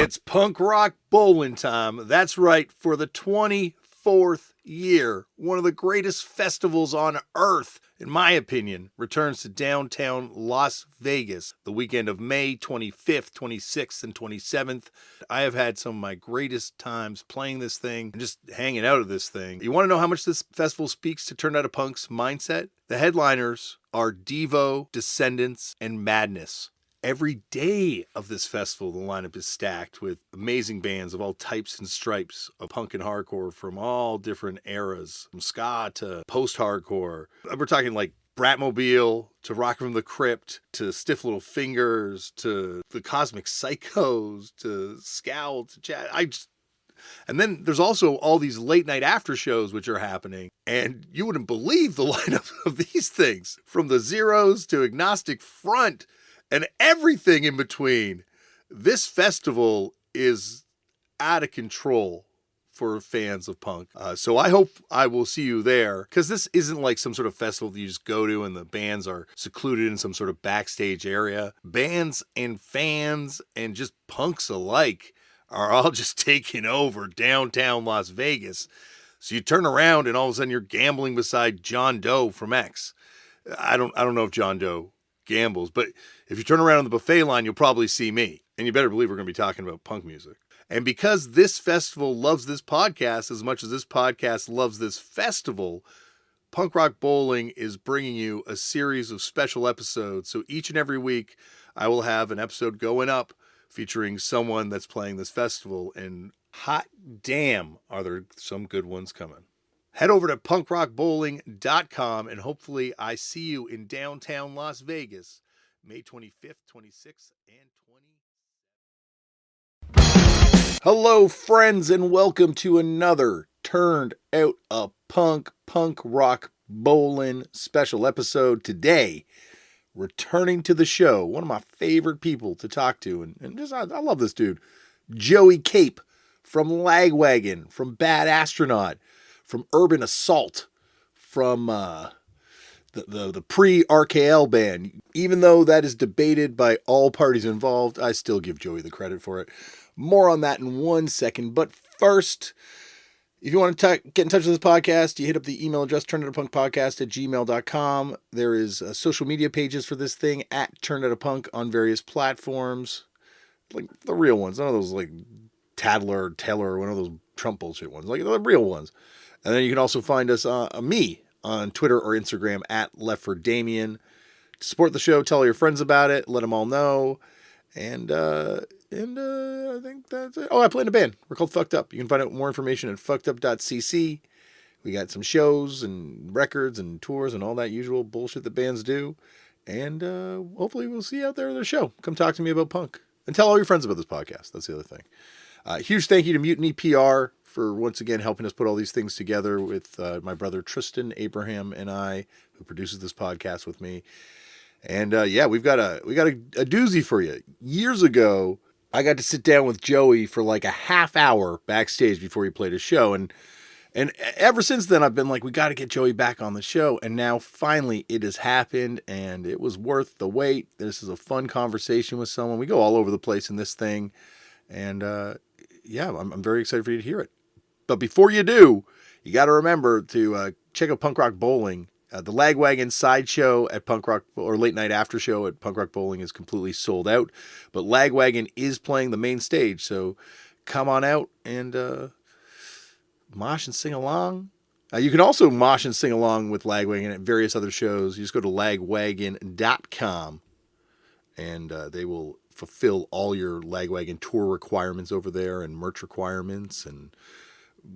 It's punk rock bowling time. That's right, for the 24th year, one of the greatest festivals on earth, in my opinion, returns to downtown Las Vegas the weekend of May 25th, 26th, and 27th. I have had some of my greatest times playing this thing and just hanging out at this thing. You want to know how much this festival speaks to Turned Out a Punk's mindset? The headliners are Devo, Descendants, and Madness. Every day of this festival, the lineup is stacked with amazing bands of all types and stripes of punk and hardcore from all different eras, from ska to post-hardcore. We're talking like Bratmobile to Rock from the Crypt to Stiff Little Fingers to the Cosmic Psychos to Scowl to Chad. And then there's also all these late night after shows which are happening. And you wouldn't believe the lineup of these things, from the Zeros to Agnostic Front and everything in between. This festival is out of control for fans of punk. So I hope I will see you there, because this isn't like some sort of festival that you just go to and the bands are secluded in some sort of backstage area. Bands and fans and just punks alike are all just taking over downtown Las Vegas. So you turn around and all of a sudden you're gambling beside John Doe from X. I don't know if John Doe gambles, but if you turn around on the buffet line, you'll probably see me. And you better believe we're going to be talking about punk music. And because this festival loves this podcast as much as this podcast loves this festival, Punk Rock Bowling is bringing you a series of special episodes. So each and every week, I will have an episode going up featuring someone that's playing this festival. And hot damn, are there some good ones coming. Head over to punkrockbowling.com and hopefully I see you in downtown Las Vegas, May 25th, 26th, and 27th. Hello, friends, and welcome to another Turned Out a Punk Rock Bowling special episode. Today, returning to the show, one of my favorite people to talk to, and just I love this dude, Joey Cape from Lagwagon, from Bad Astronaut, from Urban Assault, from the pre-RKL band. Even though that is debated by all parties involved, I still give Joey the credit for it. More on that in 1 second. But first, if you want to get in touch with this podcast, you hit up the email address, turnedoutapunk@gmail.com. There is social media pages for this thing, at turnedoutapunk on various platforms. Like the real ones, none of those like Tattler or one of those Trump bullshit ones. Like the real ones. And then you can also find us, me, on Twitter or Instagram at Damian. Support the show, tell all your friends about it, let them all know. And I think that's it. Oh, I play in a band. We're called Fucked Up. You can find out more information at fuckedup.cc. We got some shows and records and tours and all that usual bullshit that bands do. And hopefully we'll see you out there at the show. Come talk to me about punk. And tell all your friends about this podcast. That's the other thing. Huge thank you to Mutiny PR for once again helping us put all these things together with my brother Tristan Abraham and I, who produces this podcast with me. And we got a doozy for you. Years ago, I got to sit down with Joey for like a half hour backstage before he played his show, and ever since then I've been like, we got to get Joey back on the show. And now finally it has happened, and it was worth the wait. This is a fun conversation with someone. We go all over the place in this thing, and I'm very excited for you to hear it. But before you do, you got to remember to check out Punk Rock Bowling. The Lagwagon sideshow at Punk Rock, or late night after show at Punk Rock Bowling, is completely sold out. But Lagwagon is playing the main stage, so come on out and mosh and sing along. You can also mosh and sing along with Lagwagon at various other shows. You just go to lagwagon.com and they will fulfill all your Lagwagon tour requirements over there, and merch requirements, and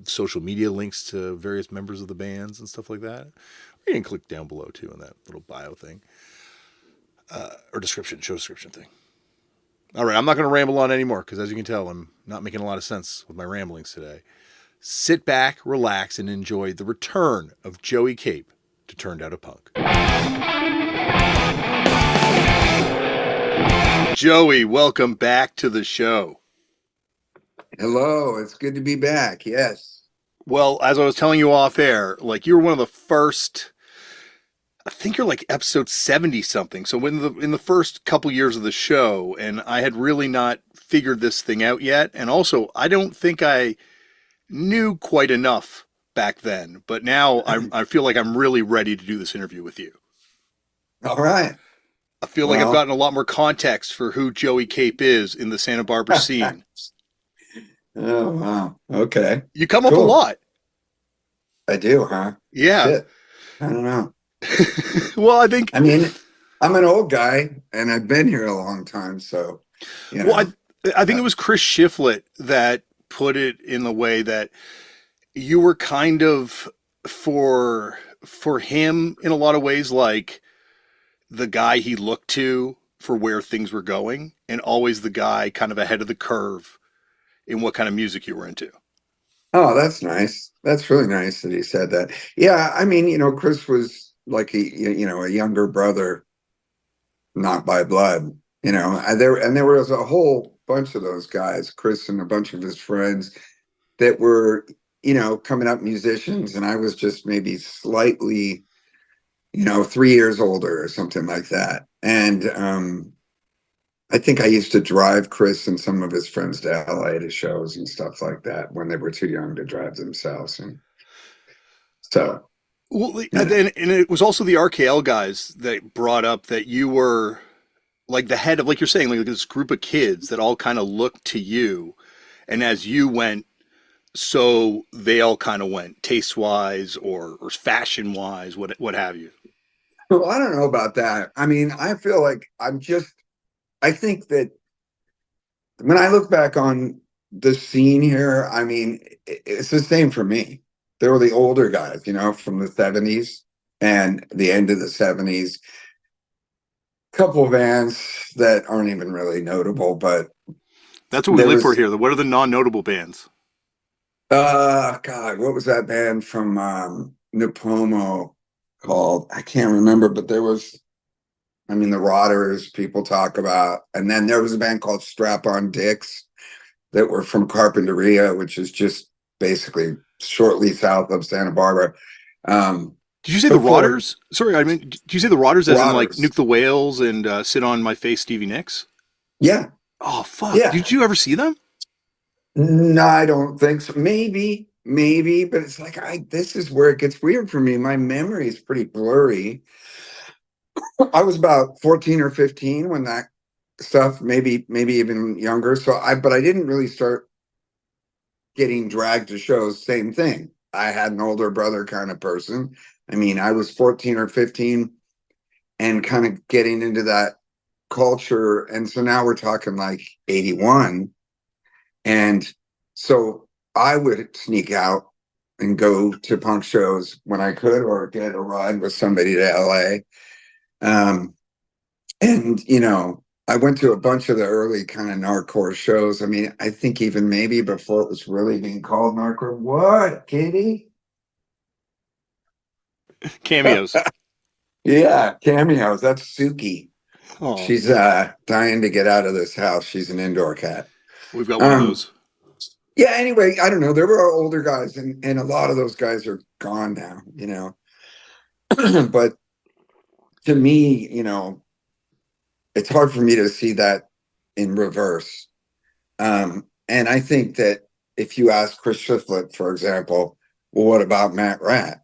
social media links to various members of the bands and stuff like that. You can click down below too in that little bio thing, or show description thing. All right, I'm not going to ramble on anymore, because as you can tell, I'm not making a lot of sense with my ramblings today. Sit back, relax, and enjoy the return of Joey Cape to Turned Out a Punk. Joey, welcome back to the show. Hello, it's good to be back. Yes. Well, as I was telling you off air, like, you were one of the first I think you're like episode 70 something. So in the first couple years of the show, and I had really not figured this thing out yet. And also, I don't think I knew quite enough back then. But now I feel like I'm really ready to do this interview with you. All right. I feel like I've Well, gotten a lot more context for who Joey Cape is in the Santa Barbara oh, scene. wow. Okay. You come up a Cool. lot. I do, huh? Yeah. Shit. I don't know. Well, I think I mean, I'm an old guy and I've been here a long time. So, you well, know, I think uh, it was Chris Shiflett that put it in the way that you were kind of for him in a lot of ways like the guy he looked to for where things were going and always the guy kind of ahead of the curve in what kind of music you were into. oh, that's nice. That's really nice that he said that. Yeah. I mean, Chris was like a younger brother, not by blood, and there was a whole bunch of those guys, Chris and a bunch of his friends that were, coming up musicians, and I was just maybe slightly, 3 years older or something like that. And I think I used to drive Chris and some of his friends to LA to shows and stuff like that when they were too young to drive themselves. And so, Well, you know, and it was also the RKL guys that brought up that you were like the head of, like you're saying, like this group of kids that all kind of looked to you. And as you went, so they all kind of went taste wise or fashion wise, what have you. well, I don't know about that. I mean, I feel like I think that when I look back on the scene here, I mean, it's the same for me. There were the older guys, from the 70s and the end of the 70s. Couple of bands that aren't even really notable, but That's what we there live for was here. What are the non-notable bands? God, what was that band from Nipomo called? I can't remember, but there was, I mean, the Rotters people talk about, and then there was a band called Strap On Dicks that were from Carpinteria, which is just basically shortly south of Santa Barbara. Um, Did you say the before Rotters? Sorry, I mean, did you say the Rotters as in like Rotters, Nuke the Whales and Sit on My Face Stevie Nicks? yeah, Oh, fuck. yeah. Did you ever see them? No, I don't think so. Maybe, but it's like this is where it gets weird for me. My memory is pretty blurry. I was about 14 or 15 when that stuff, maybe even younger. But I didn't really start getting dragged to shows. Same thing. I had an older brother kind of person. I mean, I was 14 or 15 and kind of getting into that culture. And so now we're talking like 81. And so I would sneak out and go to punk shows when I could, or get a ride with somebody to LA. And I went to a bunch of the early kind of Narcore shows. I mean, I think even maybe before it was really being called Narcore. What, Katie? Cameos. Yeah, cameos. That's Suki. Oh, She's dying to get out of this house. She's an indoor cat. we've got one of Um, those. yeah, anyway, I don't know. There were older guys, and a lot of those guys are gone now, But to me, it's hard for me to see that in reverse. And I think that if you ask Chris Shiflett, for example, well, what about Matt Rat?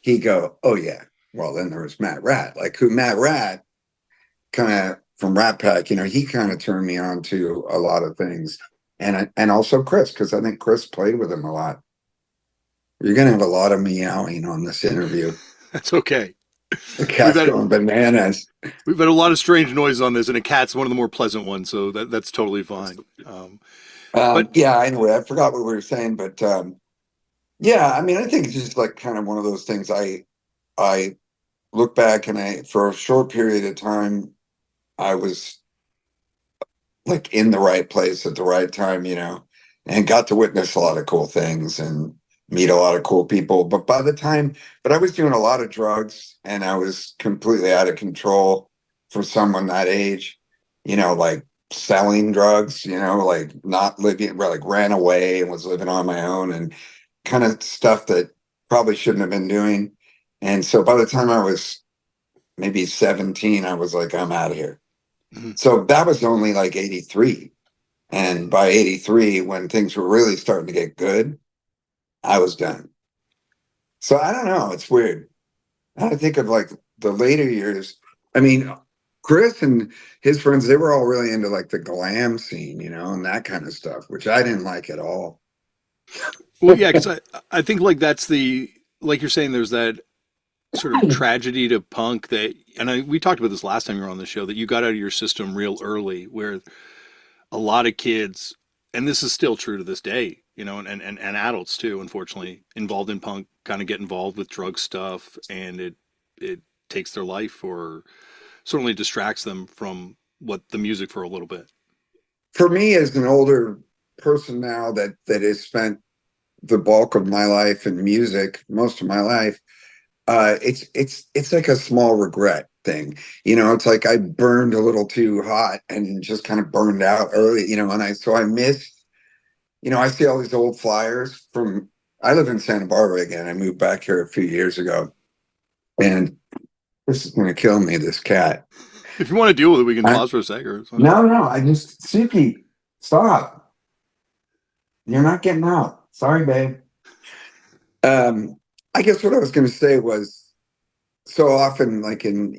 He'd go, oh, yeah. Well, then there was Matt Rat. Like who Matt Rat kind of from Rat Pack, he kind of turned me on to a lot of things. And also Chris, because I think Chris played with him a lot. You're going to have a lot of meowing on this interview. That's okay. The We've cat's had going bananas. we've had a lot of strange noises on this, and a cat's one of the more pleasant ones, so that's totally fine. But Yeah, anyway, I forgot what we were saying, but yeah, I mean, I think it's just like kind of one of those things. I look back and for a short period of time, I was like in the right place at the right time, and got to witness a lot of cool things and meet a lot of cool people. But I was doing a lot of drugs and I was completely out of control for someone that age, like selling drugs, like not living, like ran away and was living on my own and kind of stuff that probably shouldn't have been doing. And so by the time I was maybe 17, I was like, I'm out of here. Mhm. So that was only like 83. And by 83, when things were really starting to get good, I was done. So I don't know. It's weird. I think of like the later years. I mean, Chris and his friends, they were all really into like the glam scene, and that kind of stuff, which I didn't like at all. Well, yeah, because I think like that's the like you're saying. There's that sort of tragedy to punk that, and we talked about this last time you were on the show, that you got out of your system real early, where a lot of kids, and this is still true to this day, and adults too, unfortunately, involved in punk kind of get involved with drug stuff, and it takes their life or certainly distracts them from what the music for a little bit. For me, as an older person now that has spent the bulk of my life in music, most of my life, it's like a small regret thing. It's like I burned a little too hot and just kind of burned out early, and I miss, I see all these old flyers from, I live in Santa Barbara again. I moved back here a few years ago, and this is going to kill me, this cat. If you want to deal with it, we can I, pause for a second or something. no, no, I just, Suki, stop. You're not getting out. Sorry, babe. Um, I guess what I was going to say was, so often, like in,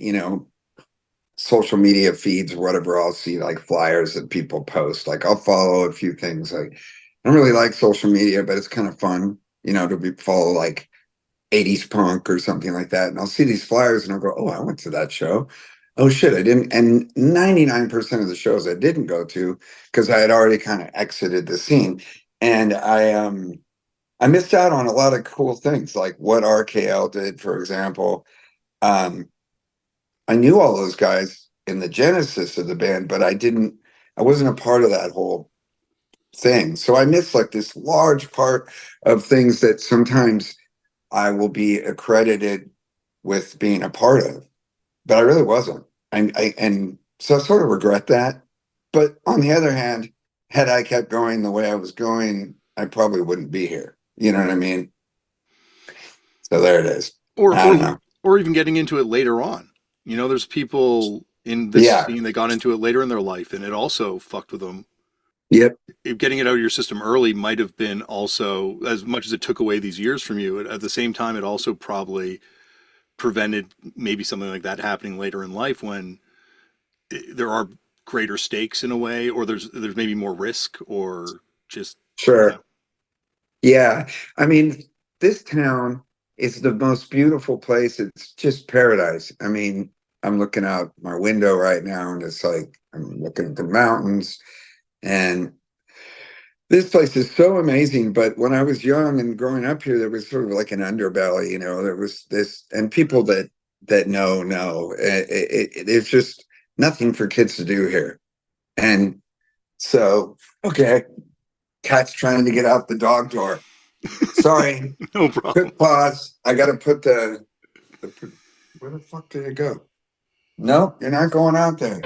social media feeds or whatever, I'll see like flyers that people post. Like I'll follow a few things. Like I don't really like social media, but it's kind of fun, follow like 80s punk or something like that. And I'll see these flyers and I'll go, oh, I went to that show. Oh shit, I didn't. And 99% of the shows I didn't go to because I had already kind of exited the scene. And I missed out on a lot of cool things, like what RKL did, for example. Um, I knew all those guys in the genesis of the band, but I wasn't a part of that whole thing. So I missed like this large part of things that sometimes I will be accredited with being a part of, but I really wasn't. And so I sort of regret that. But on the other hand, had I kept going the way I was going, I probably wouldn't be here. You know what I mean? So there it is. or I don't or know. or even getting into it later on. There's people in this Yeah. scene that got into it later in their life, and it also fucked with them. Yep. If getting it out of your system early might have been also, as much as it took away these years from you, at the same time, it also probably prevented maybe something like that happening later in life when there are greater stakes in a way, or there's maybe more risk, or just yeah. Sure. Yeah. I mean, this town is the most beautiful place. It's just paradise. I mean, I'm looking out my window right now and it's like I'm looking at the mountains, and this place is so amazing. But when I was young and growing up here, there was sort of like an underbelly, there was this, and people that know it's just nothing for kids to do here. And so, okay, cat's trying to get out the dog door. Sorry. No problem. Quick pause. I got to put where the fuck did it go? Nope, you're not going out there.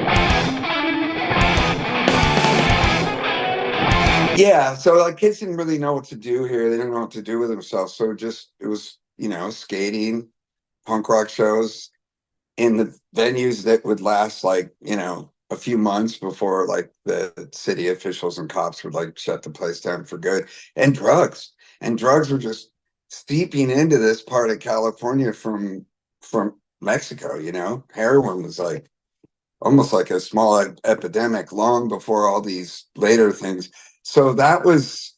Yeah, so like kids didn't really know what to do here. They didn't know what to do with themselves. So it was, skating, punk rock shows in the venues that would last like, a few months before like the city officials and cops would like shut the place down for good. And drugs. And drugs were just seeping into this part of California from Mexico, Heroin was like almost like a small epidemic long before all these later things. So that was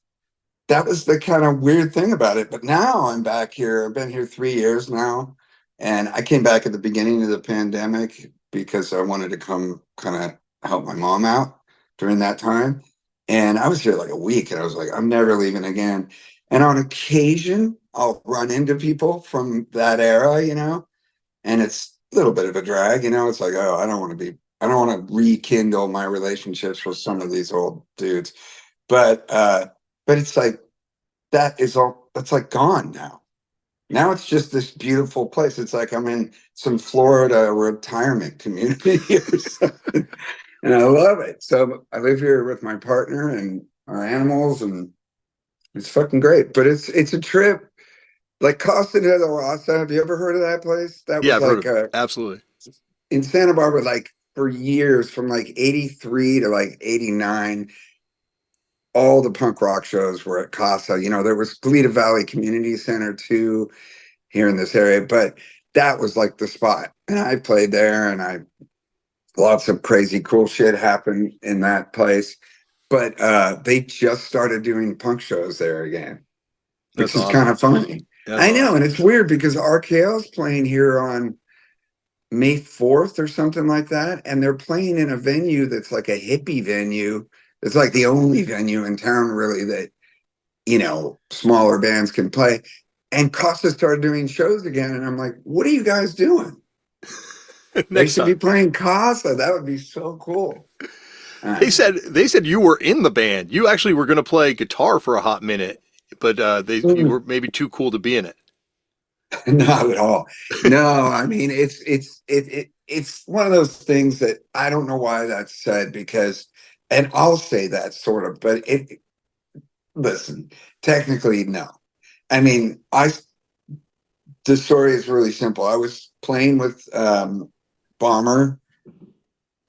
the kind of weird thing about it. But now I'm back here. I've been here 3 years now. And I came back at the beginning of the pandemic because I wanted to come kind of help my mom out during that time. And I was here like a week and I was like, I'm never leaving again. And on occasion, I'll run into people from that era, and it's a little bit of a drag, It's like, oh, I don't want to rekindle my relationships with some of these old dudes. But it's like that's like gone now. Now it's just this beautiful place. It's like I'm in some Florida retirement community or something. And I love it. So I live here with my partner and our animals, and it's fucking great. But it's a trip. Like Costa de la Raza. Have you ever heard of that place? That Yeah, was I've heard like of it. Absolutely. in Santa Barbara, like for years, from like 83 to like 89, all the punk rock shows were at Casa. You know, there was Toledo Valley Community Center too here in this area, but that was like the spot. And I played there, and I lots of crazy cool shit happened in that place. But they just started doing punk shows there again, which That's is kind awesome. of funny. That's I know, and awesome. it's weird because RKL's playing here on May 4th or something like that, and they're playing in a venue that's like a hippie venue. It's like the only venue in town really that, you know, smaller bands can play. And Costa started doing shows again, and I'm like, what are you guys doing? They Next should be time. playing Casa. That would be so cool. They said you were in the band. You actually were going to play guitar for a hot minute, but you were maybe too cool to be in it. Not at all. No, I mean it's one of those things that I don't know why that's said, because, and I'll say that sort of, but it listen, technically no. I mean, I the story is really simple. I was playing with Bomber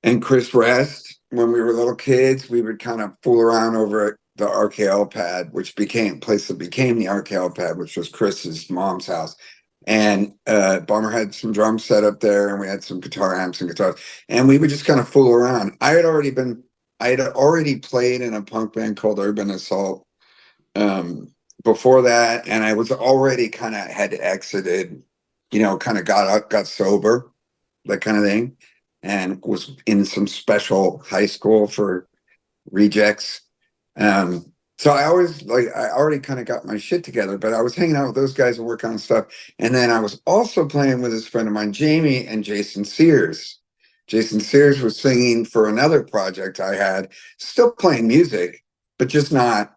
and Chris Rest when we were little kids. We would kind of fool around over at the RKL pad, which became place that became the RKL pad, which was Chris's mom's house. And Bomber had some drums set up there, and we had some guitar amps and guitars, and we would just kind of fool around. I had already played in a punk band called Urban Assault before that, and I was already kind of had exited, you know, kind of got sober, that kind of thing, and was in some special high school for rejects. So I already kind of got my shit together, but I was hanging out with those guys and working on stuff. And then I was also playing with this friend of mine, Jamie, and Jason Sears. Jason Sears was singing for another project I had, still playing music, but just not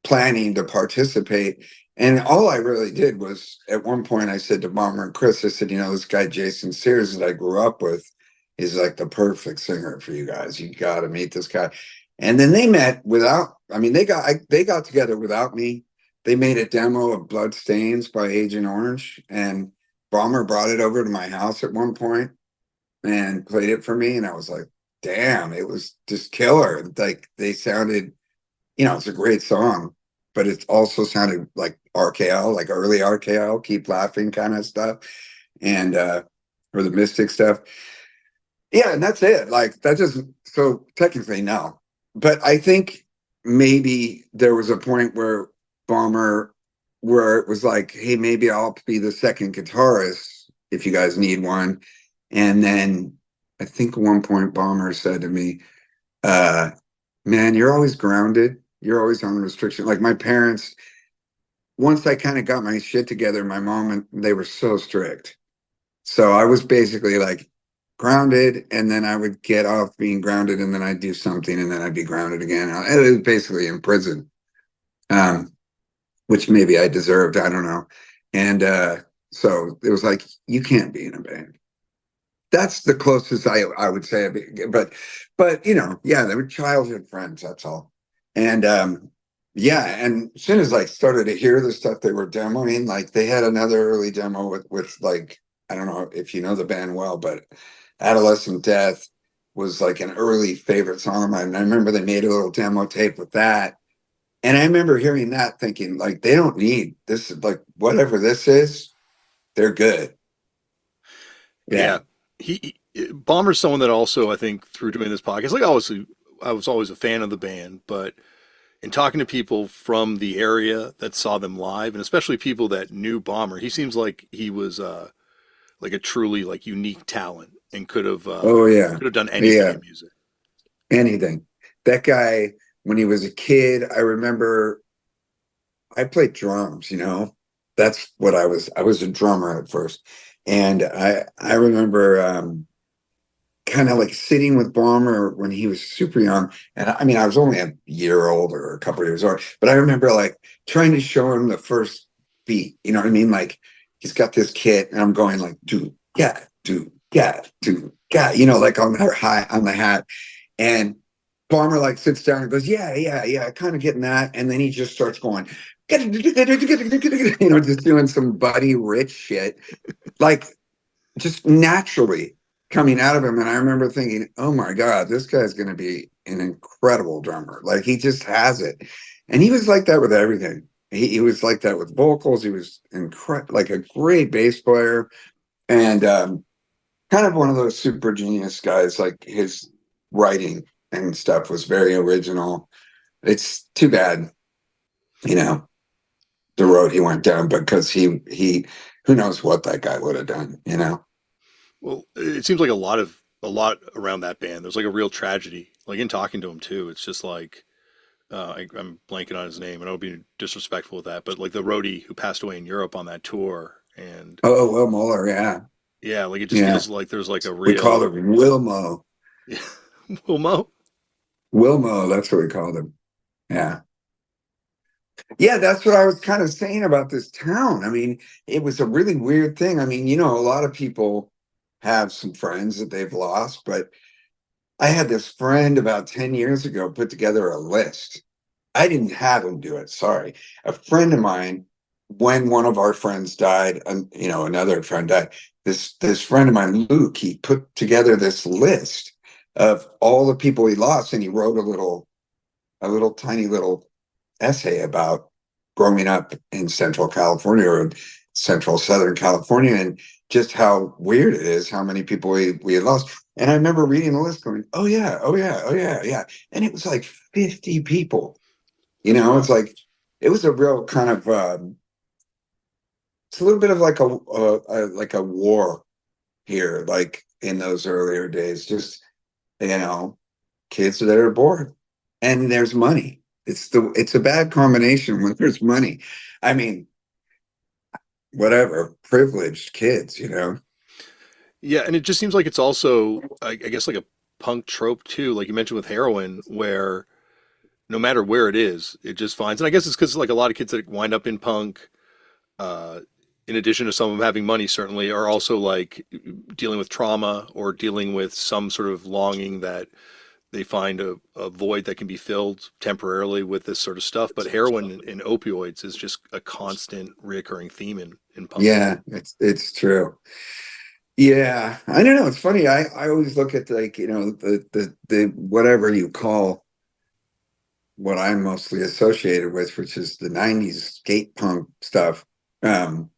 planning to participate. And all I really did was, at one point I said to Bomber and Chris, I said, you know, this guy Jason Sears that I grew up with is like the perfect singer for you guys. You got to meet this guy. And then they met without, I mean, they got together without me. They made a demo of Blood Stains by Agent Orange, and Bomber brought it over to my house at one point and played it for me. And I was like, damn, it was just killer. Like they sounded, you know, it's a great song, but it also sounded like RKL, like early RKL, Keep Laughing kind of stuff, and or the Mystic stuff. Yeah, and that's it. Like that just, so technically no. But I think maybe there was a point where Bomber, where it was like, hey, maybe I'll be the second guitarist if you guys need one. And then I think at one point Bomber said to me, uh, man, you're always grounded. You're always on restriction. Like my parents, once I kind of got my shit together, my mom and they were so strict. So I was basically like grounded, and then I would get off being grounded, and then I'd do something, and then I'd be grounded again. It was basically in prison, um, which maybe I deserved. I don't know. And so it was like, you can't be in a band. That's the closest I would say. But you know, yeah, they were childhood friends. That's all. And yeah, and as soon as I started to hear the stuff they were demoing, like they had another early demo with like, I don't know if you know the band well, but Adolescent Death was like an early favorite song of mine. And I remember they made a little demo tape with that. And I remember hearing that thinking, like, they don't need this, like whatever this is, they're good. Yeah. Yeah, Bomber's someone that also I think through doing this podcast, like obviously I was always a fan of the band, but in talking to people from the area that saw them live, and especially people that knew Bomber, he seems like he was like a truly like unique talent and Oh yeah. could have done anything Yeah. in music. Anything. That guy, when he was a kid, I remember I played drums, you know. That's what I was. I was a drummer at first. And I remember kind of like sitting with Bomber when he was super young. And I mean, I was only a year old or a couple of years old, but I remember like trying to show him the first beat. You know what I mean? Like he's got this kit, and I'm going like, do, yeah, you know, like on the high on the hat. And Bomber like sits down and goes, yeah, kind of getting that. And then he just starts going, you know, just doing some Buddy Rich shit, like just naturally. coming out of him. And I remember thinking, oh my God, this guy's going to be an incredible drummer. Like he just has it. And he was like that with everything. He was like that with vocals. He was like a great bass player and kind of one of those super genius guys. Like his writing and stuff was very original. It's too bad, you know, the road he went down because he who knows what that guy would have done, you know? Well, it seems like a lot around that band. There's like a real tragedy. Like in talking to him too, it's just like I'm blanking on his name, and I don't be disrespectful with that, but like the roadie who passed away in Europe on that tour, and Oh, Will Muller, yeah. yeah, like it just Yeah. feels like there's like a We called real him Wilmo. Wilmo. Wilmo, that's what we called him. Yeah. Yeah, that's what I was kind of saying about this town. I mean, it was a really weird thing. I mean, you know, a lot of people have some friends that they've lost, but I had this friend about 10 years ago put together a list. I didn't have him do it, sorry. A friend of mine, when one of our friends died, and you know, another friend died, this friend of mine, Luke, he put together this list of all the people he lost, and he wrote a little tiny little essay about growing up in Central California or Central Southern California and just how weird it is, how many people we had lost. And I remember reading the list going, oh yeah, oh yeah, oh yeah, yeah. And it was like 50 people. You That's know, it's wild. like it was a real kind of it's a little bit of like a war here, like in those earlier days. Just you know, kids that are bored and there's money. It's a bad combination when there's money. I mean, whatever, privileged kids, you know. Yeah, and it just seems like it's also, I guess, like a punk trope too, like you mentioned with heroin, where no matter where it is, it just finds. And I guess it's because like a lot of kids that wind up in punk, uh, in addition to some of them having money, certainly are also like dealing with trauma or dealing with some sort of longing that they find a void that can be filled temporarily with this sort of stuff. But heroin and opioids is just a constant reoccurring theme in punk Yeah, music. it's true. Yeah, I don't know. It's funny. I always look at like, you know, the whatever you call what I'm mostly associated with, which is the 90s skate punk stuff. Um,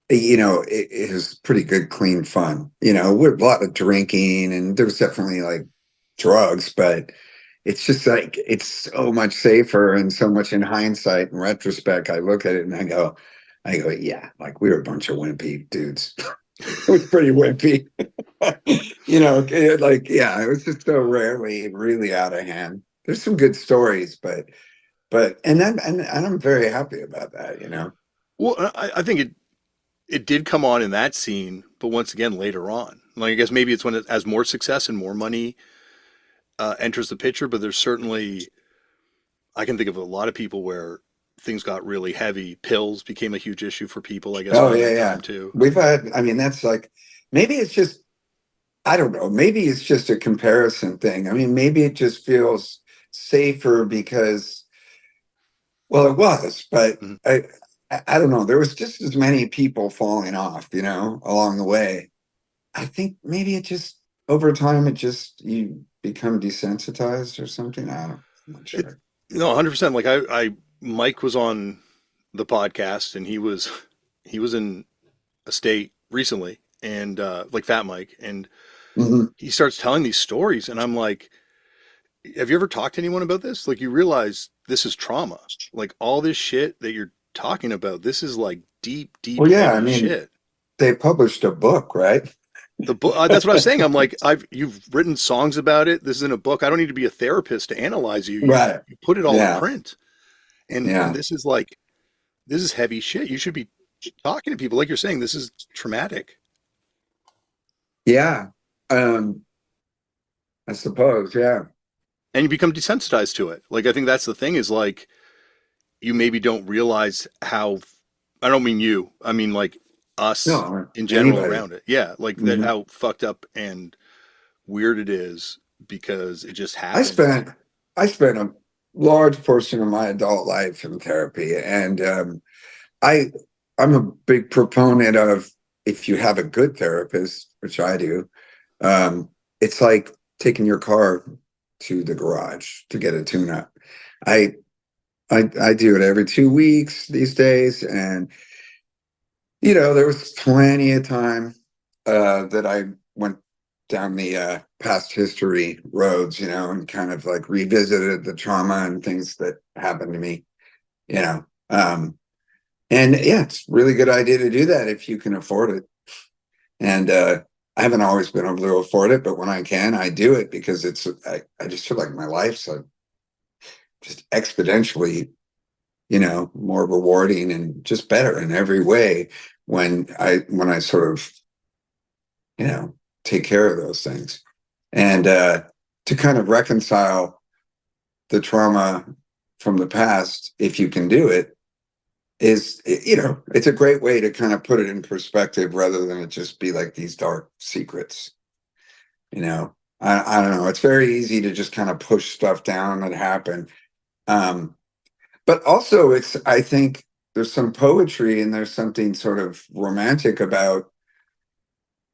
you know, it was pretty good, clean fun, you know, with a lot of drinking and there was definitely like drugs, but it's just like it's so much safer and so much in hindsight and retrospect. I look at it and I go, yeah, like we were a bunch of wimpy dudes. It was pretty wimpy. You know, like yeah, it was just so rarely really out of hand. There's some good stories, but and I'm very happy about that, you know. Well, I think it did come on in that scene, but once again later on. Like I guess maybe it's when it has more success and more money enters the picture, but there's certainly I can think of a lot of people where things got really heavy. Pills became a huge issue for people, I guess, Oh around yeah, that yeah. time too. We've had, I mean, that's like maybe it's just I don't know, maybe it's just a comparison thing. I mean, maybe it just feels safer because well, it was, but Mhm. I don't know. There was just as many people falling off, you know, along the way. I think maybe it just over time it just you become desensitized or something. I'm not It, sure. no, 100%. Like Mike was on the podcast and he was in a state recently and like Fat Mike and Hmm. he starts telling these stories and I'm like, have you ever talked to anyone about this? Like you realize this is trauma. Like all this shit that you're talking about, this is like deep, deep, Well, yeah, I heavy mean, shit. they published a book, right? The book, that's what I was saying. I'm like, you've written songs about it. This is in a book. I don't need to be a therapist to analyze you. Right. You put it all in Yeah. print. And Yeah. this is like, this is heavy shit. You should be talking to people. Like you're saying, this is traumatic. Yeah. Um, I suppose. Yeah. And you become desensitized to it. Like, I think that's the thing is like, you maybe don't realize how, I don't mean you, I mean like us No, in general anybody. around it. Yeah. Like that, Hmm. how fucked up and weird it is because it just I happens. spent I spent a large portion of my adult life in therapy, and I I'm a big proponent of if you have a good therapist, which I do, It's like taking your car to the garage to get a tune up. I I do it every 2 weeks these days, and there was plenty of time that I went down the past history roads, and kind of like revisited the trauma and things that happened to me, you know. And yeah, it's a really good idea to do that if you can afford it. And I haven't always been able to afford it, but when I can, I do it because I just feel like my life's just exponentially, more rewarding and just better in every way when I sort of, you know, take care of those things. And to kind of reconcile the trauma from the past, if you can do it, it's a great way to kind of put it in perspective rather than it just be like these dark secrets. I don't know. It's very easy to just kind of push stuff down that happened. Um, but also I think there's some poetry and there's something sort of romantic about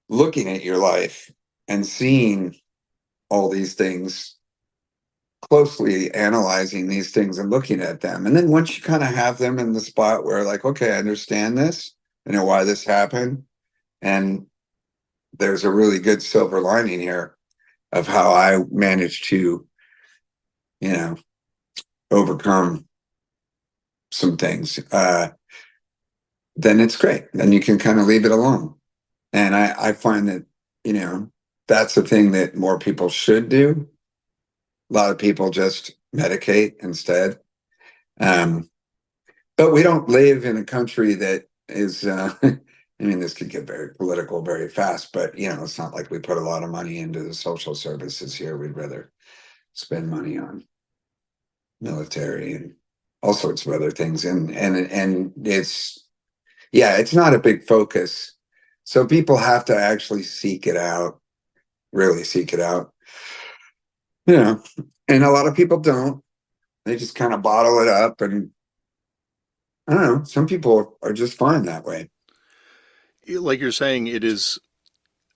looking at your life and seeing all these things, closely analyzing these things and looking at them. And then once you kind of have them in the spot where like, okay, I understand this, I know why this happened. And there's a really good silver lining here of how I managed to, you know, overcome some things. Then it's great. Then you can kind of leave it alone. And I find that, you know, that's the thing that more people should do. A lot of people just medicate instead. Um, but we don't live in a country that is, I mean, this could get very political very fast, but, it's not like we put a lot of money into the social services here. We'd rather spend money on military and all sorts of other things. And it's not a big focus. So people have to actually seek it out, really seek it out, you know, and a lot of people don't. They just kind of bottle it up. And I don't know, some people are just fine that way. Like you're saying,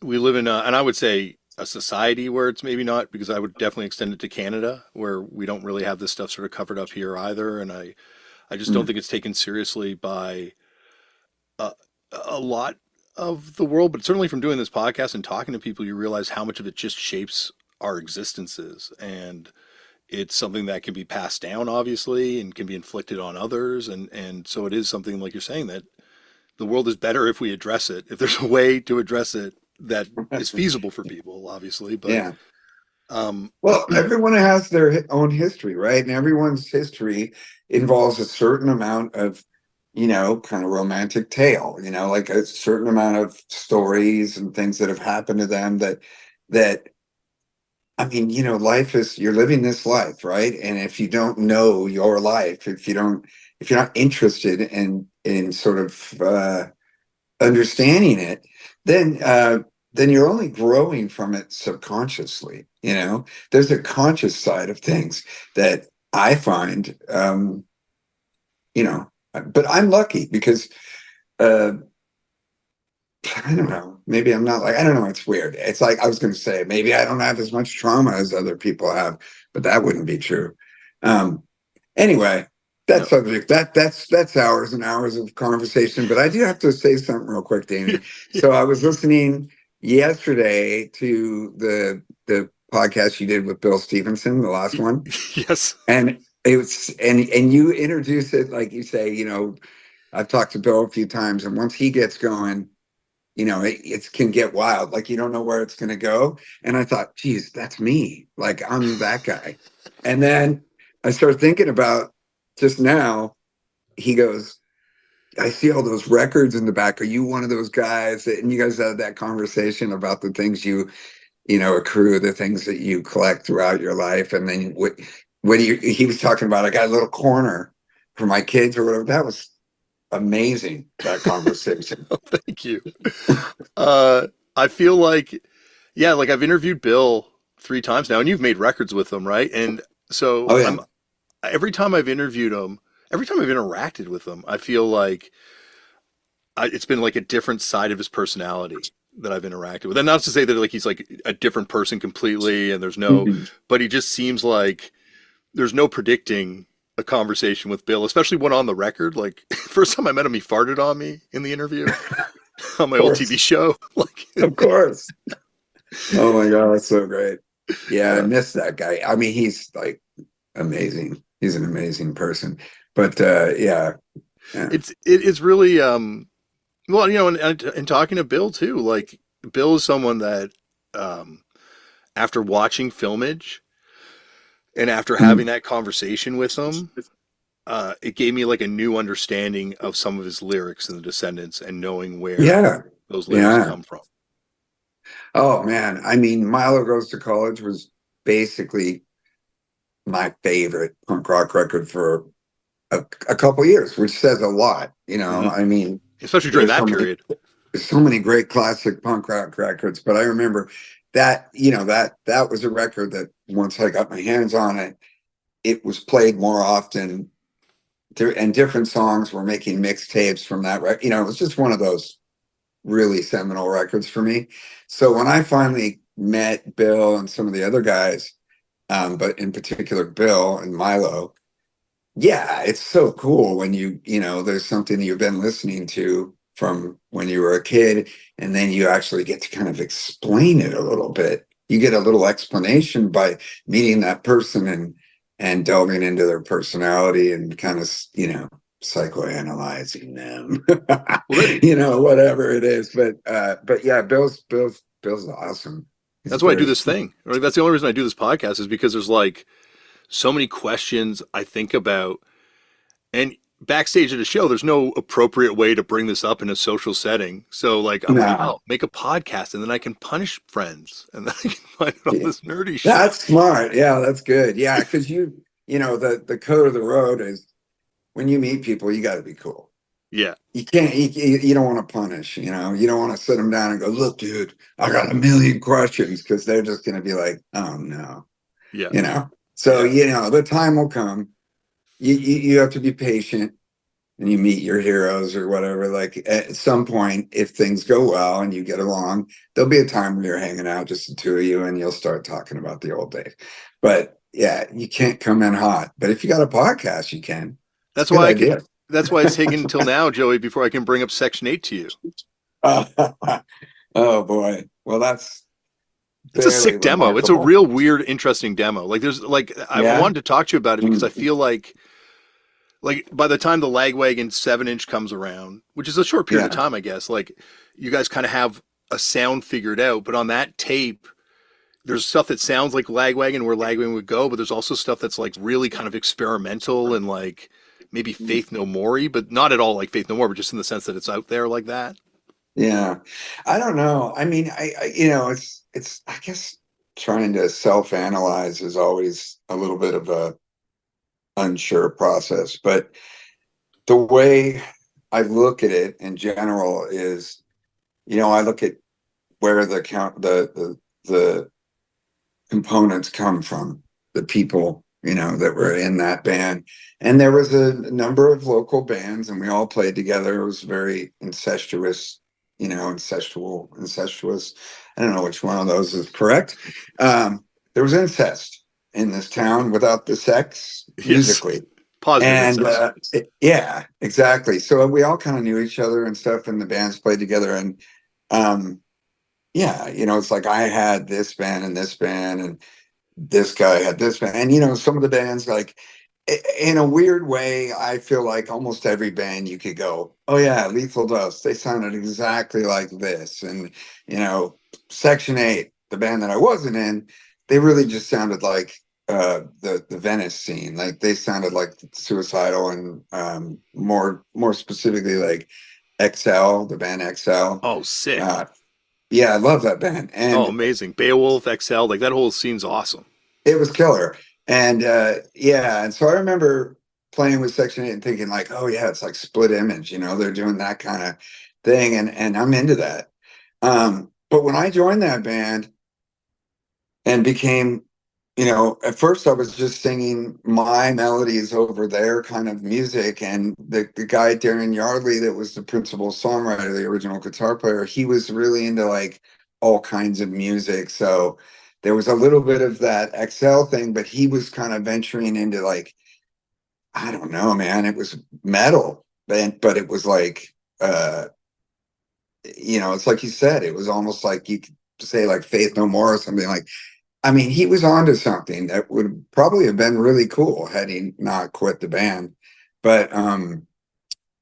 we live in and I would say a society where it's maybe not, because I would definitely extend it to Canada, where we don't really have this stuff sort of covered up here either. And I just don't Mm. think it's taken seriously by a, a lot of the world, but certainly from doing this podcast and talking to people, you realize how much of it just shapes our existences. And it's something that can be passed down, obviously, and can be inflicted on others. And so it is something, like you're saying, that the world is better if we address it, if there's a way to address it that is feasible for people, obviously. But Yeah. um, Well, everyone has their own history, right? And everyone's history involves a certain amount of, kind of romantic tale, like a certain amount of stories and things that have happened to them that I mean, you're living this life, right? And if you don't know your life, if you're not interested in sort of understanding it, then then you're only growing from it subconsciously. There's a conscious side of things that I find, but I'm lucky because uh, I don't know. Maybe I'm not like, I don't know. It's weird. It's like I was going to say, maybe I don't have as much trauma as other people have, but that wouldn't be true. Um, anyway, that no, subject that's hours and hours of conversation. But I do have to say something real quick, Damian. yeah, So I was listening yesterday to the podcast you did with Bill Stevenson, the last one, yes, and it was and you introduce it like you say, I've talked to Bill a few times, and once he gets going, it can get wild. Like you don't know where it's going to go. And I thought, geez, that's me. Like I'm that guy. And then I started thinking about just now, he goes, I see all those records in the back. Are you one of those guys and you guys had that conversation about the things accrue, the things that you collect throughout your life. And then when he was talking about, I got a little corner for my kids or whatever. That was amazing, that conversation. oh, thank you. Uh, I feel like, yeah, like I've interviewed Bill 3 times now, and you've made records with him, right? And so Oh, yeah. I'm every time I've interviewed him, every time I've interacted with him, I feel like it's been like a different side of his personality. that I've interacted with. And not to say that like he's like a different person completely, and there's no, Mhm. but he just seems like there's no predicting a conversation with Bill, especially when on the record. Like first time I met him, he farted on me in the interview on Of my old TV course, show. Like, of course. Oh my God, that's so great. Yeah, I uh, miss that guy. I mean, he's like amazing. He's an amazing person. But yeah, yeah, it's really well, you know, and talking to Bill too. Like Bill is someone that um, after watching Filmage and after mm, having that conversation with him, it gave me like a new understanding of some of his lyrics in The Descendants and knowing where yeah, those lyrics yeah. come from. Oh man, I mean, Milo Goes to College was basically my favorite punk rock record for a couple years, which says a lot. You know, Hmm. I mean, Especially during there's that so many period. there's so many great classic punk rock records, but I remember that, that was a record that once I got my hands on it, it was played more often. And different songs were making mixtapes from that record. It was just one of those really seminal records for me. So when I finally met Bill and some of the other guys, but in particular Bill and Milo, yeah, it's so cool when there's something you've been listening to from when you were a kid, and then you actually get to kind of explain it a little bit. You get a little explanation by meeting that person and delving into their personality and kind of, psychoanalyzing them, Well, that whatever it is. But yeah, Bill's awesome. He's that's why I do very this thing. Like that's the only reason I do this podcast is because there's like so many questions I think about. And backstage at a show, there's no appropriate way to bring this up in a social setting. So like I'm like, no. oh, make a podcast and then I can punish friends and then I can find out all this nerdy shit. That's smart. Yeah, that's good. Yeah, because the code of the road is when you meet people, you got to be cool. Yeah. You can't, you don't want to punish, you don't want to sit them down and go, look, dude, I got a million questions because they're just going to be like, oh no, Yeah. you know. So, Yeah. the time will come. You have to be patient and you meet your heroes or whatever. Like at some point, if things go well and you get along, there'll be a time where you're hanging out, just the two of you, and you'll start talking about the old days. But yeah, you can't come in hot. But if you got a podcast, you can. It's a That's good why idea. that's why it's taken until now, Joey, before I can bring up Section 8 to you. Oh boy. Well, that's It's a fairly sick demo. It's a remarkable. real weird, interesting demo. Like there's like I Yeah. wanted to talk to you about it because I Mm. feel like by the time the Lagwagon 7-inch comes around, which is a short period of Yeah. time, I guess, like you guys kind of have a sound figured out. But on that tape, there's stuff that sounds like Lagwagon where Lagwagon would go, but there's also stuff that's like really kind of experimental and like maybe Faith No More, but not at all like Faith No More, but just in the sense that it's out there like that. Yeah. I don't know. I mean, it's I guess trying to self-analyze is always a little bit of a unsure process, but the way I look at it in general is, I look at where the components come from, the people, that were in that band. And there was a number of local bands and we all played together. It was very incestuous, incestuous. I don't know which one of those is correct. There was incest in this town without the sex Yes, musically. positive And incest. yeah, exactly. So we all kind of knew each other and stuff, and the bands played together. And um, yeah, it's like I had this band and this band, and this guy had this band. And some of the bands, like in a weird way, I feel like almost every band you could go, oh yeah, Lethal Dust, they sounded exactly like this. And you know, Section 8, the band that I wasn't in, they really just sounded like the Venice scene. Like they sounded like Suicidal and more specifically like XL, the band XL. Oh, sick. Uh, yeah, I love that band. Oh, And amazing. Beowulf, XL, like that whole scene's awesome. it was killer. And yeah, and so I remember playing with Section 8 and thinking like, oh yeah, it's like Split Image, they're doing that kind of thing, and I'm into that. But when I joined that band and became at first I was just singing my melodies over their kind of music. And the guy, Darren Yardley, that was the principal songwriter, the original guitar player, he was really into like all kinds of music. So there was a little bit of that XL thing, but he was kind of venturing into like, I don't know, man, it was metal, but it was like, it's like you said, it was almost like you could say like Faith No More or something like. I mean, he was onto something that would probably have been really cool had he not quit the band. But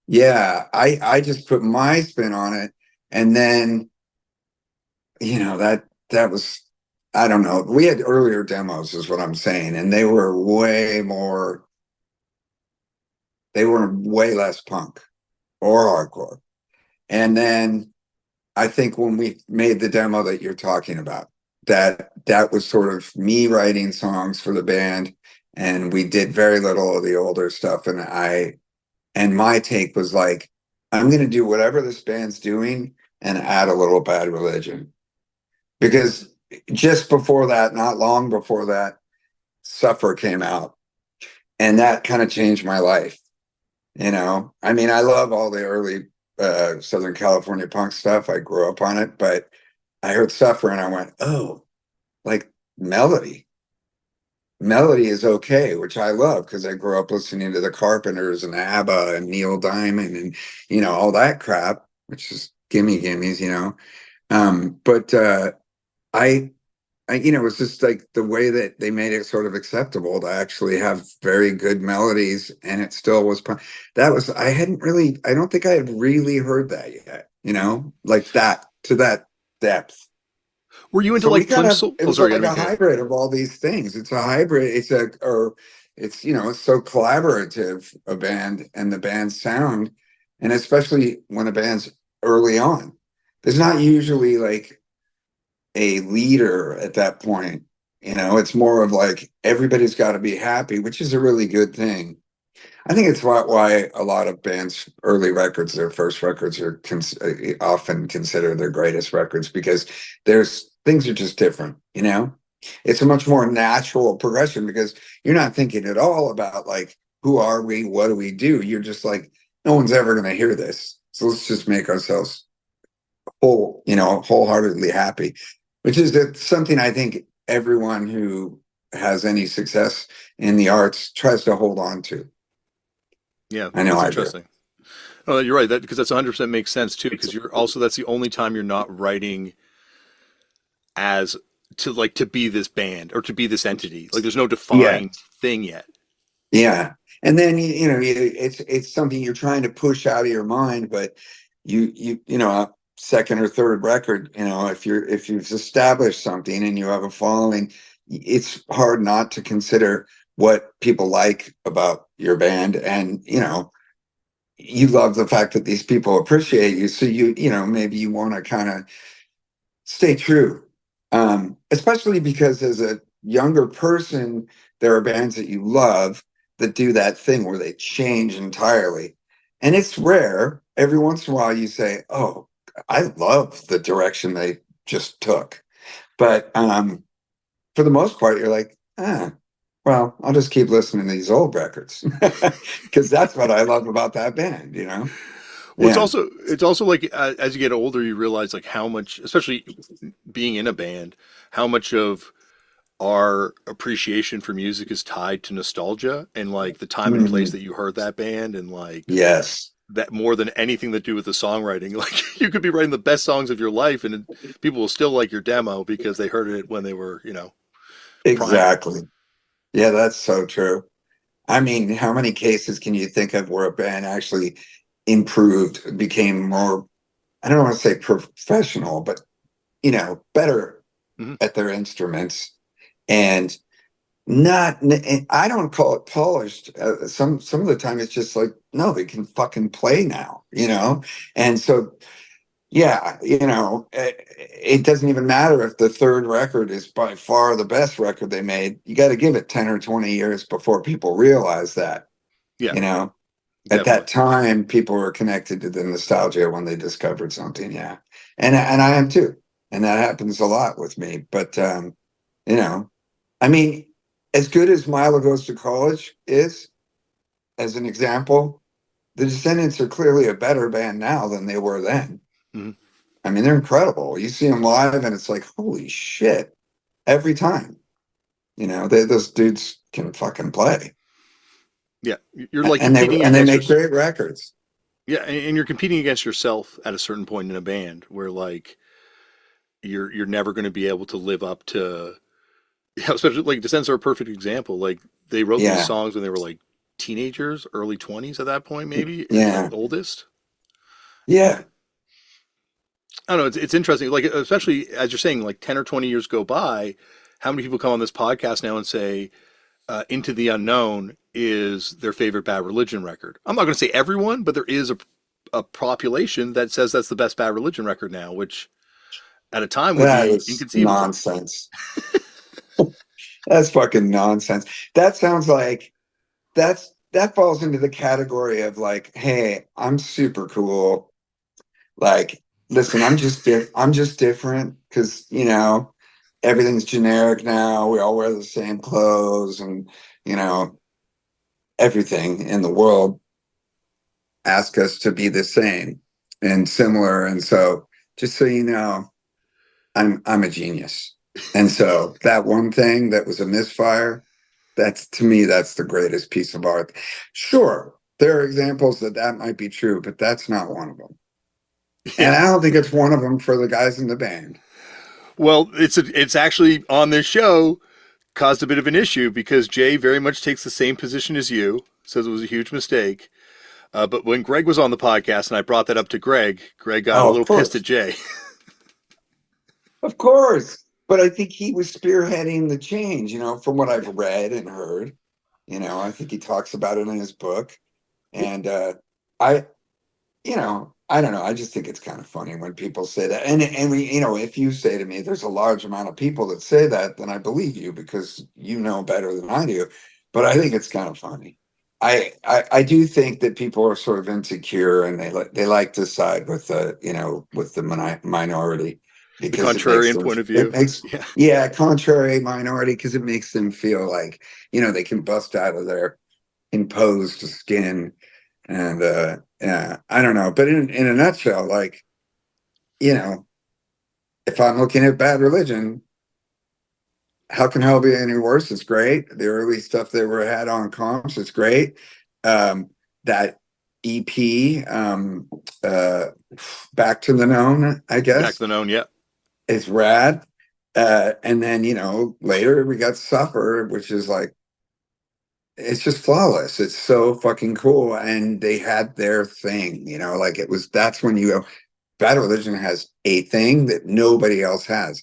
yeah, I just put my spin on it, and then that was, I don't know. We had earlier demos, is what I'm saying, and they were way more. They were way less punk or hardcore. And then I think when we made the demo that you're talking about, that was sort of me writing songs for the band, and we did very little of the older stuff. And my take was like, I'm going to do whatever this band's doing and add a little Bad Religion, because just before that, not long before that, Suffer came out, and that kind of changed my life. I mean, I love all the early Southern California punk stuff. I grew up on it, but I heard Suffer and I went, oh, like melody. Melody is okay, which I love because I grew up listening to the Carpenters and ABBA and Neil Diamond and, all that crap, which is gimmies. But it was just like the way that they made it sort of acceptable to actually have very good melodies, and it still was. I don't think I had really heard that yet, like that to that depth. Were you into So we like kind Plimp of, Soul? it Oh, was sorry, I like didn't a mean to. hybrid of all these things. It's a hybrid. It's so collaborative, a band and the band's sound, and especially when a band's early on. There's not usually like a leader at that point. It's more of like everybody's got to be happy, which is a really good thing. I think it's why a lot of bands' early records, their first records, are often considered their greatest records, because there's things are just different. It's a much more natural progression because you're not thinking at all about like who are we, what do we do. You're just like, no one's ever going to hear this, so let's just make ourselves wholeheartedly happy, which is something I think everyone who has any success in the arts tries to hold on to. Yeah, I know that's I do. interesting. Oh, you're right. That because that's 100% makes sense too. Because you're also that's the only time you're not writing as to be this band or to be this entity. Like there's no Yeah, defined thing yet. yeah. And then it's something you're trying to push out of your mind, but a second or third record, if you've established something and you have a following, it's hard not to consider what people like about your band, and you love the fact that these people appreciate you, so maybe you want to kind of stay true. Especially because as a younger person, there are bands that you love that do that thing where they change entirely. And it's rare. Every once in a while you say, oh, I love the direction they just took. But for the most part, you're like, well, I'll just keep listening to these old records because that's what I love about that band. Well, Yeah. it's also like as you get older, you realize like how much, especially being in a band, how much of our appreciation for music is tied to nostalgia and like the time and place Mhm. that you heard that band and like Yes. that more than anything to do with the songwriting. Like you could be writing the best songs of your life and people will still like your demo because they heard it when they were, primed. Exactly. Yeah, that's so true. I mean, how many cases can you think of where a band actually improved, became more, I don't want to say professional, but, better Hmm. at their instruments, and not, and I don't call it polished. Some of the time it's just like, no, they can fucking play now. And so, yeah, it doesn't even matter if the third record is by far the best record they made. You got to give it 10 or 20 years before people realize that, Yeah, you know. At definitely. that time, people were connected to the nostalgia when they discovered something. Yeah, and I am too, and that happens a lot with me. But you know, I mean, as good as Milo Goes to College is, as an example, the Descendants are clearly a better band now than they were then. Mm-hmm. I mean, they're incredible. You see them live, and it's like, holy shit, every time. Those dudes can fucking play, Yeah, you're like and they competing and they against your make great records. yeah, and you're competing against yourself at a certain point in a band where like you're never going to be able to live up to yeah, especially like Descents are a perfect example. Like they wrote these Yeah, songs when they were like teenagers, early 20s at that point, maybe at the yeah, oldest. yeah. I don't know. It's interesting. Like especially as you're saying, like 10 or 20 years go by. How many people come on this podcast now and say "Into the Unknown" is their favorite Bad Religion record? I'm not going to say everyone, but there is a population that says that's the best Bad Religion record now, which at a time would That be is inconceivable. nonsense. That's fucking nonsense. That sounds like that falls into the category of like, hey, I'm super cool. Like, listen, I'm just different because everything's generic now. We all wear the same clothes, and you know everything in the world ask us to be the same and similar. And so, just so you know, I'm a genius. And so that one thing that was a misfire, that's to me, that's the greatest piece of art. Sure, there are examples that might be true, but that's not one of them. And Yeah. I don't think it's one of them for the guys in the band. Well, it's actually on this show caused a bit of an issue because Jay very much takes the same position as you. Says it was a huge mistake. But when Greg was on the podcast and I brought that up to Greg, Greg got a Oh, of little pissed at course. Jay. Of course. But I think he was spearheading the change, from what I've read and heard. I think he talks about it in his book. And I, I don't know. I just think it's kind of funny when people say that. And we, if you say to me, there's a large amount of people that say that, then I believe you because you know better than I do. But I think it's kind of funny. I do think that people are sort of insecure and they like to side with the minority The because contrarian point of view. Yeah. contrary minority because it makes them feel like they can bust out of their imposed skin. And yeah, I don't know. But in a nutshell, like, you know, if I'm looking at Bad Religion, how can hell be any worse? It's great. The early stuff they were had on comps, it's great. That EP, uh Back to the Known, I Back to guess, the known. Yeah. is rad. And then, later we got Suffer, which is like it's just flawless. It's so fucking cool. And they had their thing, like that's when you go, Bad Religion has a thing that nobody else has.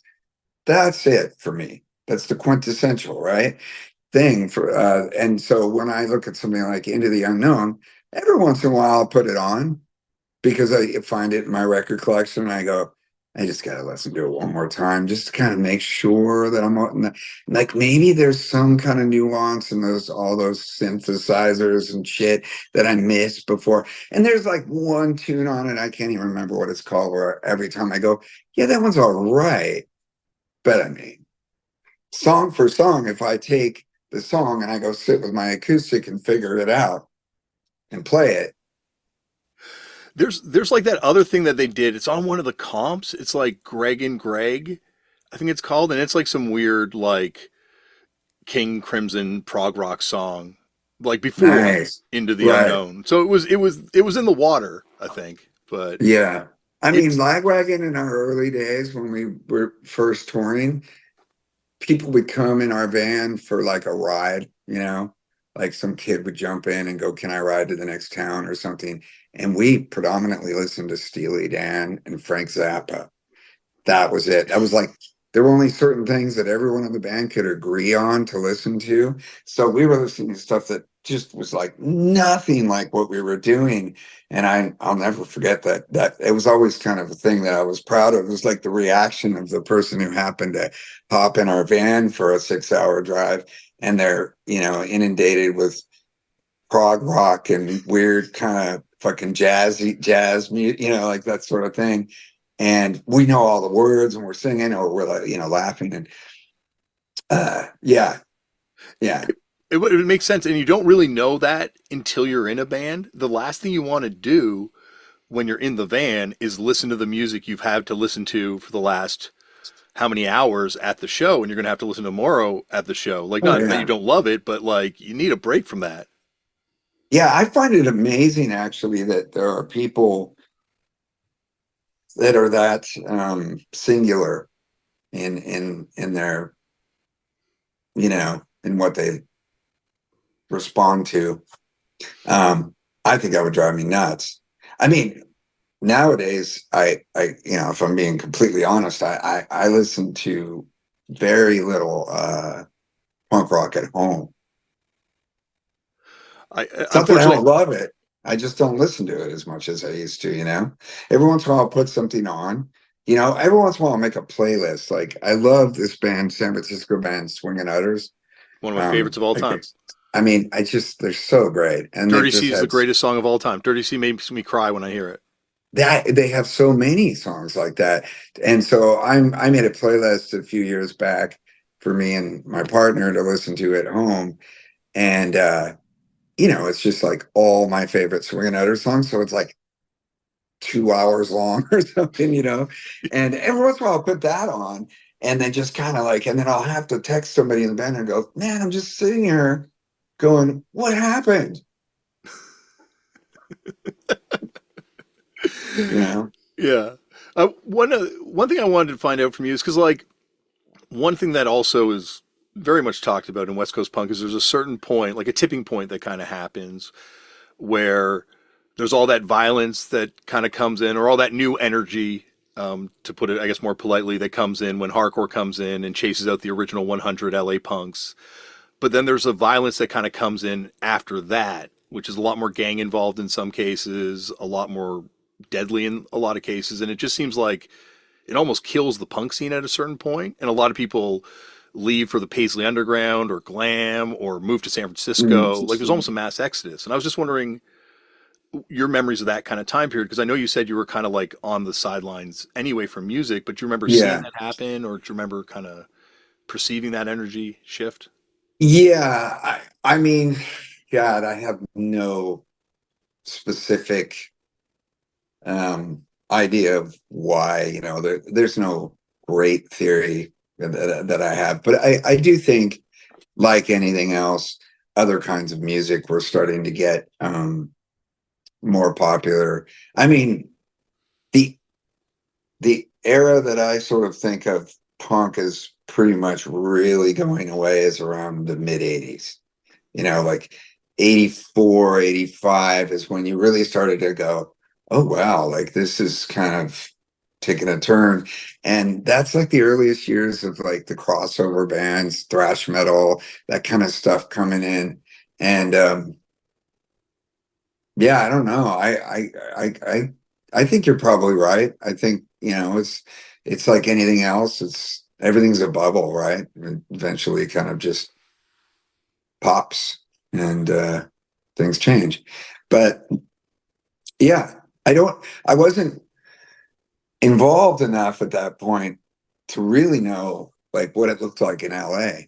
That's it for me. That's the quintessential, right? Thing for and so when I look at something like Into the Unknown, every once in a while I'll put it on because I find it in my record collection and I go, I just gotta listen to it one more time just to kind of make sure that like maybe there's some kind of nuance in all those synthesizers and shit that I missed before. And there's like one tune on it, I can't even remember what it's called, where every time I go, yeah, that one's all right. But I mean, song for song, if I take the song and I go sit with my acoustic and figure it out and play it. There's like that other thing that they did. It's on one of the comps. It's like Greg and Greg, I think it's called, and it's like some weird like King Crimson prog rock song, like before Nice. Into the Right. Unknown. So it was in the water, I think. But Yeah. I mean, it's Lagwagon in our early days when we were first touring, people would come in our van for like a ride, like some kid would jump in and go, can I ride to the next town or something? And we predominantly listened to Steely Dan and Frank Zappa. That was it. That was like there were only certain things that everyone in the band could agree on to listen to. So we were listening to stuff that just was like nothing like what we were doing. And I'll never forget that it was always kind of a thing that I was proud of. It was like the reaction of the person who happened to hop in our van for a 6-hour drive and they're, inundated with prog rock and weird kind of fucking jazz music, like that sort of thing. And we know all the words and we're singing or we're like, laughing. And Yeah, yeah. It makes sense, and you don't really know that until you're in a band. The last thing you want to do when you're in the van is listen to the music you've had to listen to for the last how many hours at the show, and you're going to have to listen to tomorrow at the show. Like, Oh not that you yeah. don't love it, but like you need a break from that. Yeah, I find it amazing actually that there are people that are that singular in their, in what they respond to. I think that would drive me nuts. I mean, nowadays, if I'm being completely honest, I listen to very little punk rock at home. I It's not that I don't unfortunately love it. I just don't listen to it as much as I used to. Every once in a while I'll put something on. Every once in a while I'll make a playlist. Like I love this band, San Francisco band, Swingin' Utters. one of my favorites Um, of all I, time. I mean, they're so great. And they've Dirty just Sea is the had greatest song of all time. Dirty Sea makes me cry when I hear it. that they have so many songs like that. And so I made a playlist a few years back for me and my partner to listen to at home. And it's just like all my favorite Swingin' Utter songs. So it's like 2 hours long or something. And every once in a while I'll put that on and then just kind of like, and then I'll have to text somebody in the band and go, man, I'm just sitting here going, what happened? You know? Yeah. One thing I wanted to find out from you is because like one thing that also is very much talked about in West Coast punk is there's a certain point, like a tipping point that kind of happens where there's all that violence that kind of comes in, or all that new energy, to put it, I guess, more politely, that comes in when hardcore comes in and chases out the original 100 LA punks. But then there's a violence that kind of comes in after that, which is a lot more gang involved in some cases, a lot more deadly in a lot of cases. And it just seems like it almost kills the punk scene at a certain point. And a lot of people leave for the Paisley Underground or glam or move to San Francisco. Like there's almost a mass exodus. And I was just wondering your memories of that kind of time period, because I know you said you were kind of like on the sidelines anyway from music, but do you remember seeing Yeah. that happen, or do you remember kind of perceiving that energy shift? Yeah. I mean, God, I have no specific idea of why, there's no great theory that I have, but I do think, like anything else, other kinds of music were starting to get more popular. I mean, the the era that I sort of think of punk as pretty much really going away is around the mid 80s. Like 84, 85 is when you really started to go, oh wow, like this is kind of taking a turn. And that's like the earliest years of like the crossover bands, thrash metal, that kind of stuff coming in. And yeah, I don't know. I think you're probably right. I think, it's like anything else. Everything's a bubble, right? And eventually it kind of just pops and things change. But yeah, I wasn't involved enough at that point to really know like what it looked like in LA.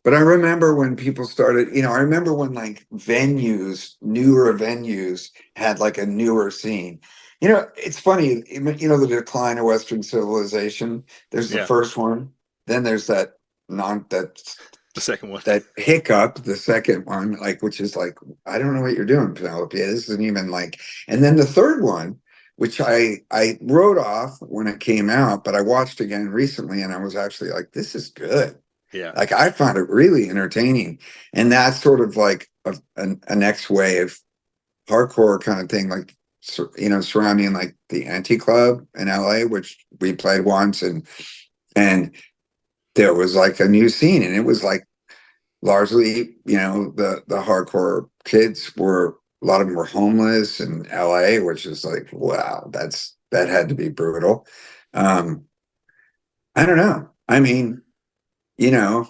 But I remember when people started, I remember when like newer venues had like a newer scene. It's funny, the decline of Western civilization. There's the Yeah, first one, then there's that non that the second one. that hiccup, the second one, like, which is like, I don't know what you're doing, Penelope. This isn't even like, and then the third one, which I wrote off when it came out, but I watched again recently, and I was actually like, this is good. Yeah. Like I found it really entertaining, and that's sort of like a next wave hardcore kind of thing, like surrounding like the Anti Club in LA, which we played once, and there was like a new scene, and it was like largely, the hardcore kids were, a lot of them were homeless in LA, which is like, wow, that had to be brutal. Um, I don't know. I mean, you know,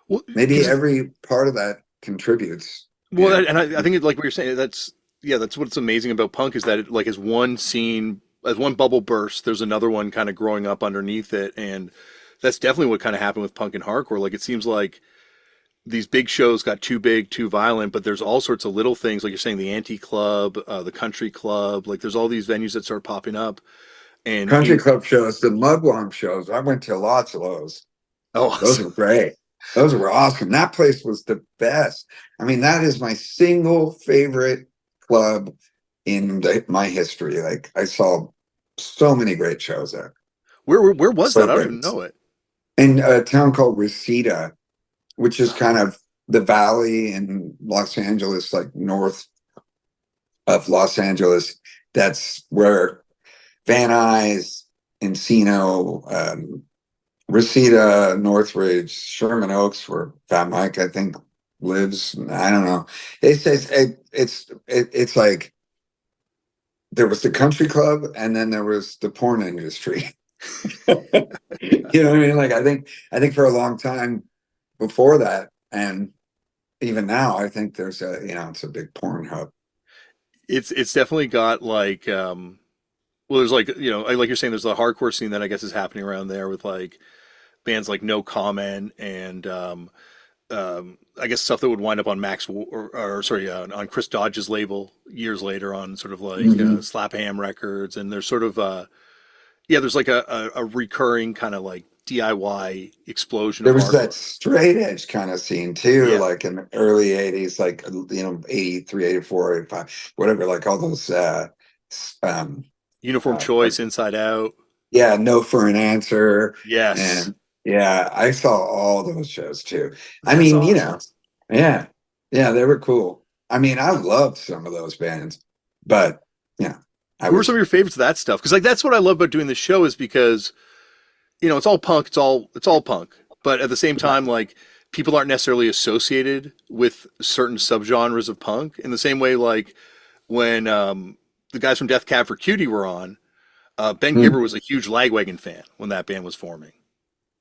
Well, maybe because every part of that contributes, and I think like what you're saying, that's yeah, that's what's amazing about punk is that it, like as one scene, as one bubble bursts, there's another one kind of growing up underneath it, and That's definitely what kind of happened with punk and hardcore. Like it seems like these big shows got too big, too violent, but there's all sorts of little things, like you're saying, the anti club, the country club. Like there's all these venues that start popping up, and Country you, club shows, the mudlarm shows. I went to lots of those. oh, Those awesome. were great. Those were awesome. That place was the best. I mean, that is my single favorite club in my history. Like I saw so many great shows there. Where was So that? I don't great. even know it. In a town called Reseda, which is kind Oh, of the valley in Los Angeles, like north of Los Angeles. That's where Van Nuys, Encino, Reseda, Northridge, Sherman Oaks, where Fat Mike, I think, lives. I don't know. It's like there was the country club and then there was the porn industry. You know what I mean? Like I think for a long time before that, and even now, I think there's it's a big porn hub. it's definitely got like well, there's like like you're saying, there's the hardcore scene that I guess is happening around there with like bands like No Comment and I guess stuff that would wind up on or sorry, on Chris Dodge's label years later on sort of like Mhm. Slap Ham Records, and there's sort of yeah, there's like a recurring kind of like DIY explosion of There was hardcore. that straight edge kind of scene too, Yeah, like in the early 80s, like 83, 84, 85, whatever, like all those um Uniform what, Choice, Inside Out. yeah, no for an answer. Yes, And yeah, I saw all those shows too. I that's mean, awesome. yeah, yeah, they were cool. I mean, I loved some of those bands, but yeah, I Who were some was of your favorites of that stuff? Because like that's what I love about doing this show is because it's all punk, it's all punk, but at the same time, like people aren't necessarily associated with certain subgenres of punk in the same way like when the guys from Death Cab for Cutie were on. Ben Gibber Mhm. was a huge Lagwagon fan when that band was forming,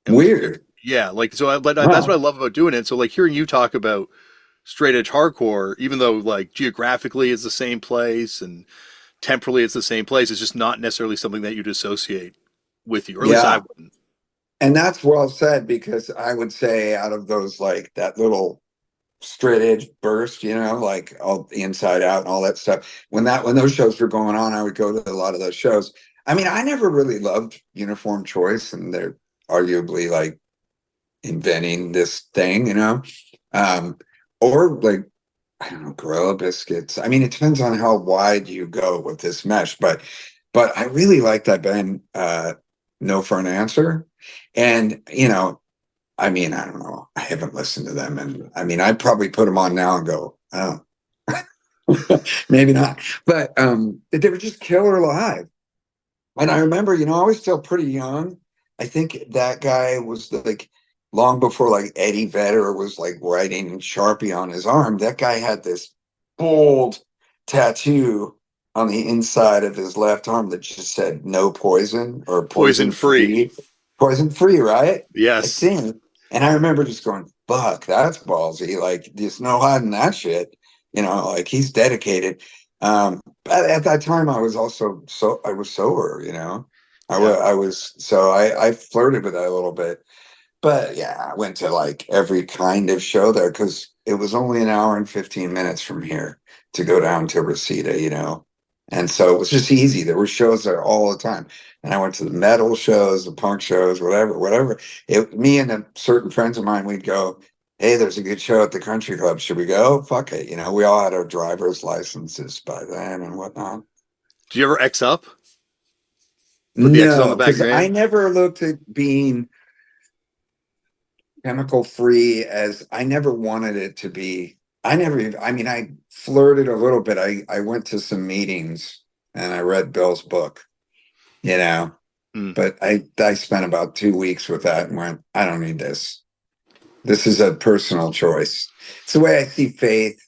and was Weird. yeah, like so. That's what Huh. I love about doing it. So like hearing you talk about straight edge hardcore, even though like geographically it's the same place and temporally it's the same place, it's just not necessarily something that you'd associate with you, or at least I Yeah. wouldn't. And that's well said because I would say out of those, like that little straight edge burst, like all the inside out and all that stuff. When those shows were going on, I would go to a lot of those shows. I mean, I never really loved Uniform Choice, and they're arguably like inventing this thing, um, or like I don't know, Gorilla Biscuits. I mean, it depends on how wide you go with this mesh, but I really like that band, No for an Answer, and I mean, I don't know. I haven't listened to them, and I mean, I'd probably put them on now and go, oh, maybe not. But they were just killer live. And I remember, I was still pretty young. I think that guy was like long before like Eddie Vedder was like writing Sharpie on his arm. That guy had this bold tattoo on the inside of his left arm that just said no poison or Poison poison free. free. Poison free, right? I Yes. think. And I remember just going, fuck, that's ballsy. Like, there's no hiding that shit. Like he's dedicated. At that time, I was sober. Yeah. I was so I flirted with that a little bit, but yeah, I went to like every kind of show there because it was only an hour and 15 minutes from here to go down to Reseda, and so it was just easy. There were shows there all the time, and I went to the metal shows, the punk shows, whatever. Me and certain friends of mine, we'd go, hey, there's a good show at the country club. Should we go? Fuck it. We all had our driver's licenses by then and whatnot. Do you ever X up? Put the X's on the No, back of because your I hand? never looked at being chemical free as I never wanted it to be. I mean, I flirted a little bit. I went to some meetings and I read Bill's book, you know, Hmm. but I spent about 2 weeks with that and went, I don't need this. This is a personal choice. It's the way I see faith.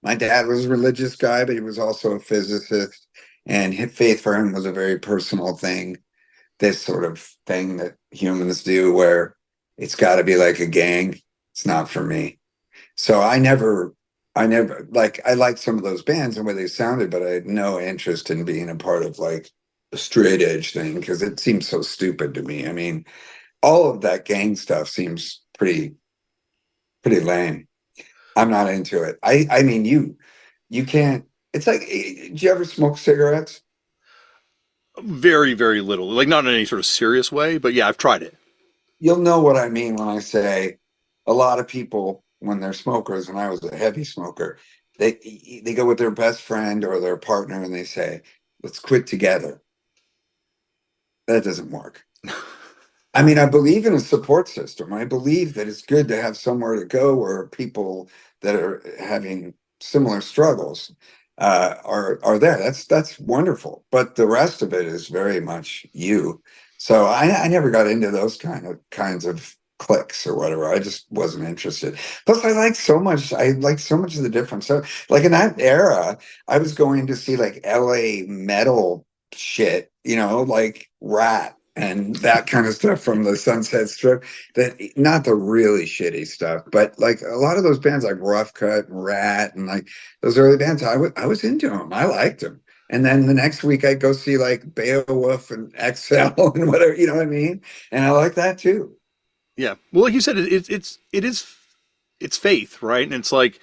My dad was a religious guy, but he was also a physicist, and faith for him was a very personal thing. This sort of thing that humans do, where it's got to be like a gang. It's not for me. So I never like. I liked some of those bands and where they sounded, but I had no interest in being a part of like the straight edge thing because it seems so stupid to me. I mean, all of that gang stuff seems pretty lame. I'm not into it. I mean, you can't. It's like, do you ever smoke cigarettes? Very, very little. Like not in any sort of serious way, but yeah, I've tried it. You'll know what I mean when I say a lot of people when they're smokers, and I was a heavy smoker, they go with their best friend or their partner and they say, "Let's quit together." That doesn't work. I mean, I believe in a support system. I believe that it's good to have somewhere to go where people that are having similar struggles are there. That's wonderful. But the rest of it is very much you. So I never got into those kinds of cliques or whatever. I just wasn't interested. Plus, I like so much. I like so much of the different stuff. Like in that era, I was going to see like LA metal shit, like Rat and that kind of stuff from the Sunset Strip. That not the really shitty stuff, but like a lot of those bands like Rough Cut and Rat and like those early bands, I was into them. I liked them. And then the next week I'd go see like Beowulf and XL and whatever, you know what I mean? And I like that too. Yeah. Well, like you said, it's faith, right? And it's like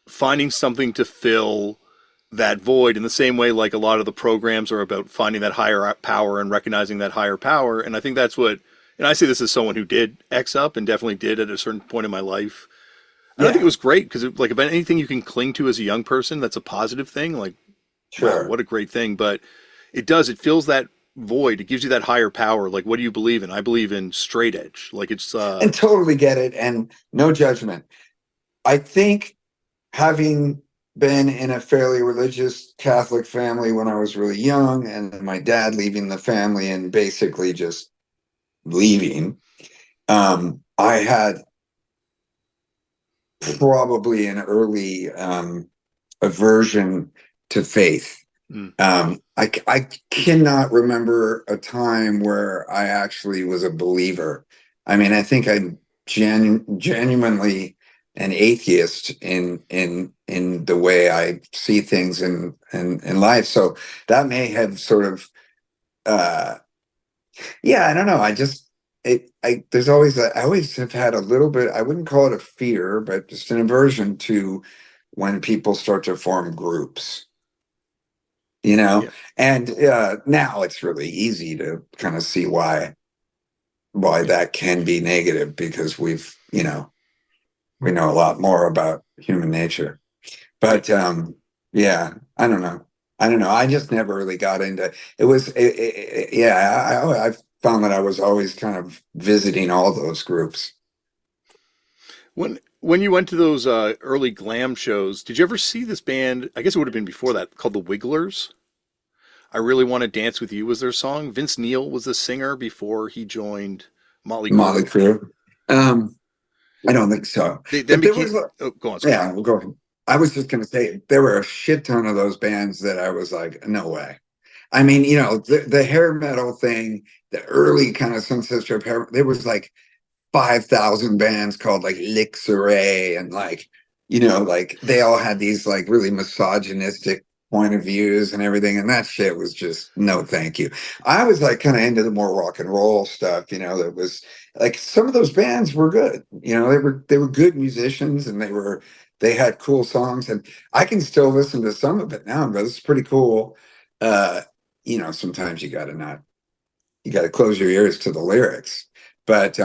finding something to fill that void in the same way like a lot of the programs are about finding that higher power and recognizing that higher power. And I think that's what, and I say this as someone who did X up and definitely did at a certain point in my life. And I think it Yeah, was great because like if anything you can cling to as a young person, that's a positive thing. Like, wow, sure. what a great thing. But it fills that void. It gives you that higher power. Like, what do you believe in? I believe in straight edge. Like it's, And totally get it. And no judgment. I think having been in a fairly religious Catholic family when I was really young, and then my dad leaving the family and basically just leaving, I had probably an early aversion to faith. mm, I cannot remember a time where I actually was a believer. I mean, I think I'm genuinely an atheist in the way I see things in life. So that may have sort of uh yeah, I don't know. I just I there's always I always have had a little bit, I wouldn't call it a fear, but just an aversion to when people start to form groups, you know? yeah, And now it's really easy to kind of see why that can be negative because we know a lot more about human nature. yeah. But yeah, I don't know. I don't know. I just never really got into it. Yeah, I found that I was always kind of visiting all those groups. When you went to those early glam shows, did you ever see this band? I guess it would have been before that, called the Wigglers. I really want to dance with you was their song. Vince Neil was the singer before he joined Motley Motley Crue. Crue. Um, I don't think so. They then But there became. was, Oh, go on, sorry. yeah, we'll go ahead. I was just going to say there were a shit ton of those bands that I was like, no way. I mean, the hair metal thing, the early kind of Sunset Strip hair, there was like 5,000 bands called like Lixeray and like, like they all had these like really misogynistic point of views and everything. And that shit was just no, thank you. I was like kind of into the more rock and roll stuff, that was like some of those bands were good. They were good musicians and they had cool songs. And I can still listen to some of it now, but it's pretty cool. Uh, sometimes you gotta close your ears to the lyrics. But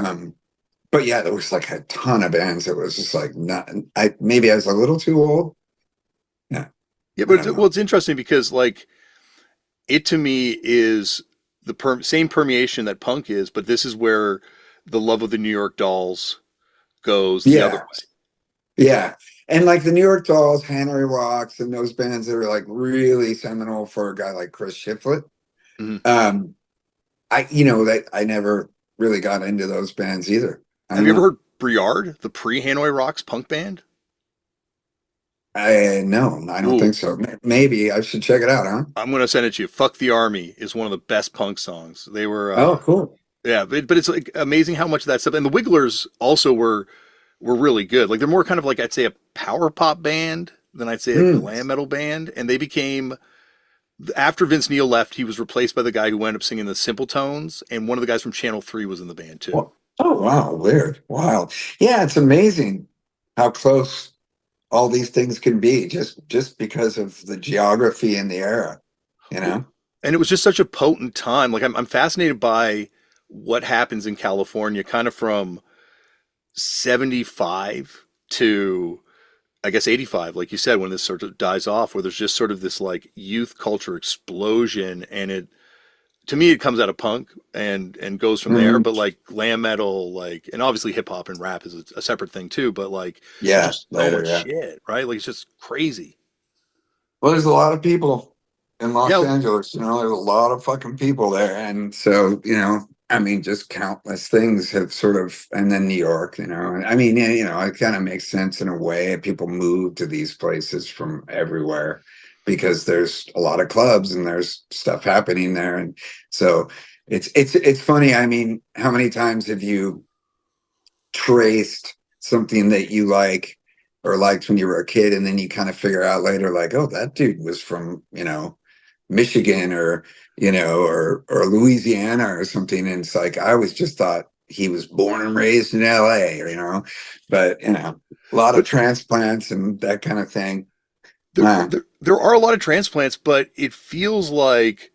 yeah, there was like a ton of bands. It was just like not. Maybe I was a little too old. Yeah, Yeah, I but don't well, know. it's interesting because like it to me is the same permeation that punk is, but this is where the love of the New York Dolls goes the other Yeah, way. yeah, and like the New York Dolls, Hanoi Rocks, and those bands that are like really seminal for a guy like Chris Shiflett. Mhm. Um, that I never really got into those bands either. I Have don't you ever know. heard Briard, the pre-Hanoi Rocks punk band? I no, I don't Ooh, think so. Maybe I should check it out, huh? I'm gonna send it to you. "Fuck the Army" is one of the best punk songs. They were, Oh, cool. yeah, but it's like amazing how much of that stuff. And the Wigglers also were really good. Like they're more kind of like I'd say a power pop band than I'd say a Hmm. glam metal band, and they became After Vince Neil left, he was replaced by the guy who wound up singing the Simple Tones, and one of the guys from Channel 3 was in the band too. Well, oh wow, weird, wild. Yeah, it's amazing how close all these things can be just because of the geography and the era, you Well, know? and it was just such a potent time. Like I'm fascinated by what happens in California, kind of from 75 to I guess 85, like you said, when this sort of dies off, where there's just sort of this like youth culture explosion, and it to me it comes out of punk and goes from there. Mhm. But like glam metal, like and obviously hip hop and rap is a separate thing too. But like there's Yeah, just so later, much yeah. shit, right? Like it's just crazy. Well, there's a lot of people in Los Yeah, Angeles, there's a lot of fucking people there. And so, I mean, just countless things have sort of, and then New York, and I mean, yeah, it kind of makes sense in a way. People move to these places from everywhere because there's a lot of clubs and there's stuff happening there. And so it's funny. I mean, how many times have you traced something that you like or liked when you were a kid, and then you kind of figure out later, like, oh, that dude was from, Michigan or, or Louisiana or something. And it's like, I always just thought he was born and raised in LA, but, a lot of but transplants and that kind of thing. there, Uh, there are a lot of transplants, but it feels like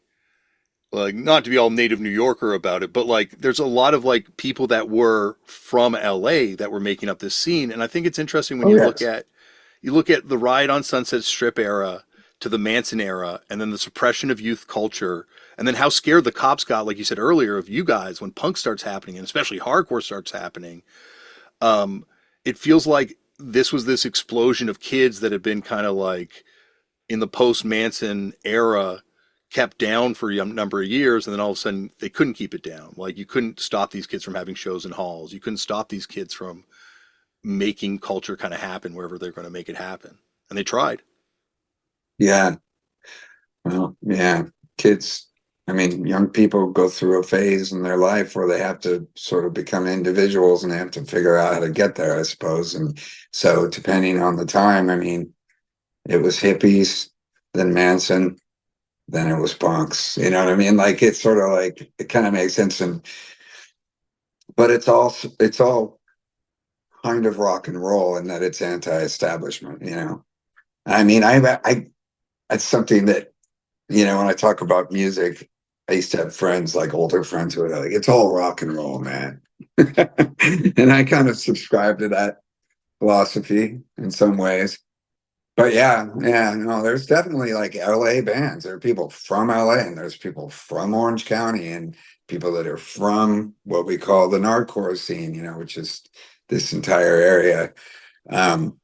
not to be all native New Yorker about it, but like there's a lot of like people that were from LA that were making up this scene. And I think it's interesting when oh, yes. you look at the Riot on Sunset Strip era to the Manson era, and then the suppression of youth culture, and then how scared the cops got, like you said earlier, of you guys when punk starts happening, and especially hardcore starts happening. Um, it feels like this was this explosion of kids that had been kind of like in the post Manson era kept down for a number of years, and then all of a sudden they couldn't keep it down. Like you couldn't stop these kids from having shows in halls. You couldn't stop these kids from making culture kind of happen wherever they're going to make it happen. And they tried. Yeah. Well, yeah, kids, I mean, young people go through a phase in their life where they have to sort of become individuals and they have to figure out how to get there, I suppose. And so, depending on the time, I mean, it was hippies, then Manson, then it was punks. You know what I mean? Like it's sort of like it kind of makes sense. And but it's all kind of rock and roll in that it's anti-establishment. I mean, I it's something that when I talk about music, I used to have friends, like older friends, who were like, it's all rock and roll, man. And I kind of subscribe to that philosophy in some ways. But yeah, yeah, no, there's definitely like LA bands. There are people from LA and there's people from Orange County and people that are from what we call the Nardcore scene, which is this entire area. Um,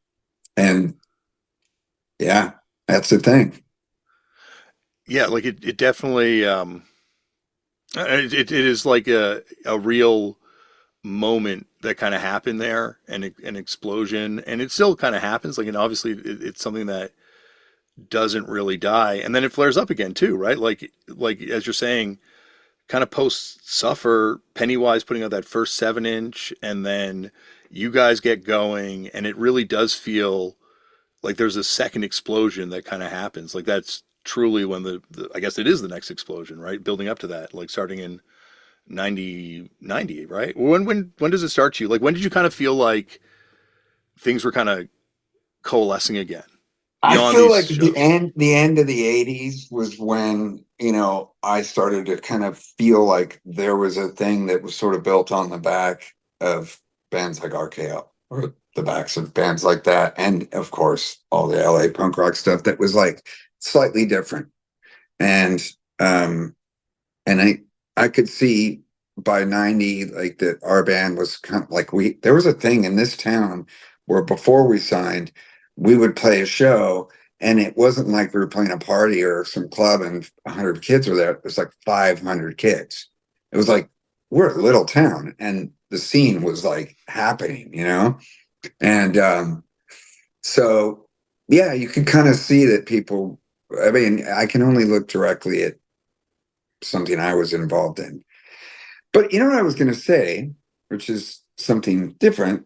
and yeah, that's the thing. Yeah, like it definitely it is like a real moment that kind of happened there and an explosion and it still kind of happens like and obviously it's something that doesn't really die and then it flares up again too, right? Like as you're saying, kind of post suffer Pennywise putting out that first 7 inch and then you guys get going and it really does feel like there's a second explosion that kind of happens. Like that's truly when the I guess it is the next explosion, right? Building up to that, like starting in 90, right? When does it start to you? Like when did you kind of feel like things were kind of coalescing again I beyond feel these like the shows? end of the 80s was when, I started to kind of feel like there was a thing that was sort of built on the back of bands like RKO or the backs of bands like that. And of course, all the LA punk rock stuff that was like slightly different. And um and I could see by 90 like that our band was kind of like there was a thing in this town where before we signed we would play a show and it wasn't like we were playing a party or some club and 100 kids were there. It was like 500 kids. It was like we're a little town and the scene was like happening, and so yeah, you can kind of see that people, I mean, I can only look directly at something I was involved in. But you know what I was going to say, which is something different,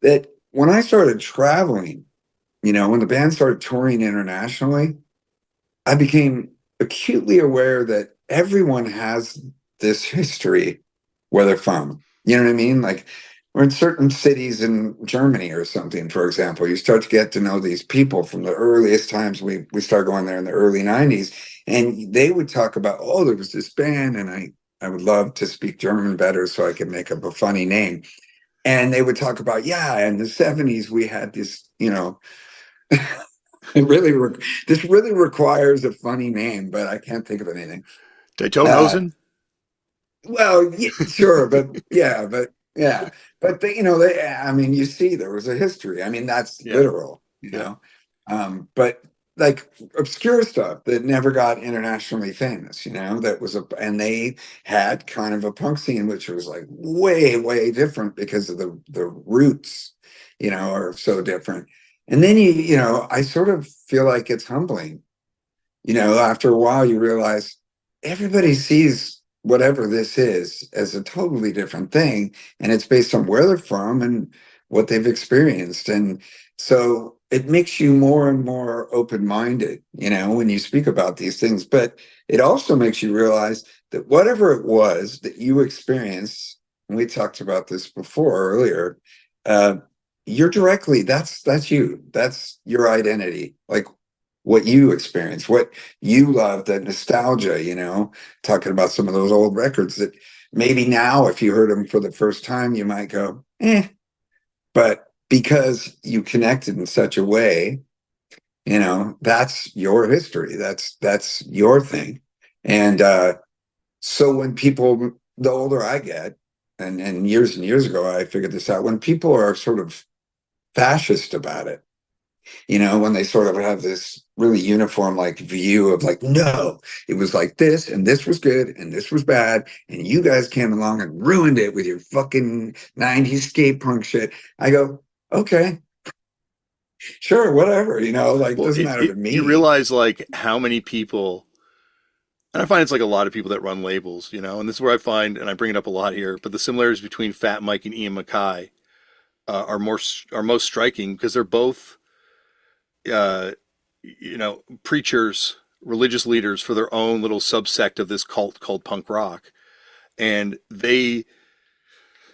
that when I started traveling, when the band started touring internationally, I became acutely aware that everyone has this history where they're from. You know what I mean? Like, we're in certain cities in Germany or something, for example, you start to get to know these people from the earliest times. We started going there in the early 90s, and they would talk about, oh, there was this band, and I would love to speak German better so I could make up a funny name. And they would talk about, yeah, in the 70s we had this, it really this really requires a funny name, but I can't think of anything. Uh, Daytonhosen? well, yeah, sure, but yeah, but I mean, you see, there was a history. I mean, that's Yeah. literal, Yeah. But like obscure stuff that never got internationally famous, and they had kind of a punk scene, which was like way, way different because of the roots, are so different. And then I sort of feel like it's humbling. After a while, you realize everybody sees whatever this is as a totally different thing, and it's based on where they're from and what they've experienced. And so it makes you more and more open-minded, when you speak about these things. But it also makes you realize that whatever it was that you experienced, and we talked about this before earlier, uh, you're directly, that's you, that's your identity. Like, what you experience, what you love, the nostalgia, talking about some of those old records that maybe now, if you heard them for the first time, you might go, eh. But because you connected in such a way, that's your history. That's your thing. And so when people, the older I get, and years ago, I figured this out, when people are sort of fascist about it, when they sort of have this really uniform like view of like, no, it was like this, and this was good, and this was bad, and you guys came along and ruined it with your fucking 90s skate punk shit. I go, okay, sure, whatever, like, Well, doesn't matter to you me. realize like how many people, and I find it's like a lot of people that run labels, and this is where I find, and I bring it up a lot here, but the similarities between Fat Mike and Ian MacKaye are most striking because they're both, uh, preachers, religious leaders for their own little subsect of this cult called punk rock, and they,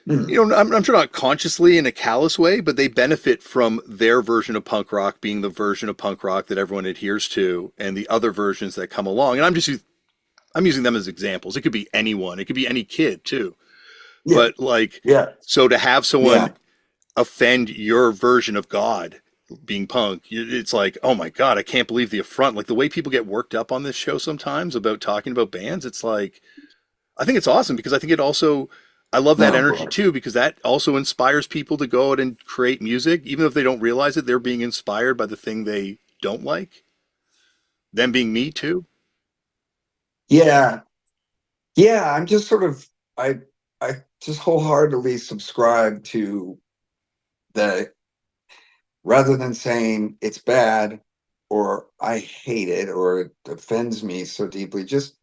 Hmm. I'm sure not consciously in a callous way, but they benefit from their version of punk rock being the version of punk rock that everyone adheres to, and the other versions that come along. And I'm using them as examples. It could be anyone. It could be any kid too. Yeah, But like, yeah, so to have someone yeah. offend your version of God being punk, it's like, oh my God, I can't believe the affront. Like the way people get worked up on this show sometimes about talking about bands, it's like, I think it's awesome because I think it also, I love that Oh energy boy. too because that also inspires people to go out and create music, even if they don't realize it. They're being inspired by the thing they don't like. Them being me too. Yeah, yeah. I'm just sort of, I just wholeheartedly subscribe to the, rather than saying it's bad or I hate it or it offends me so deeply, just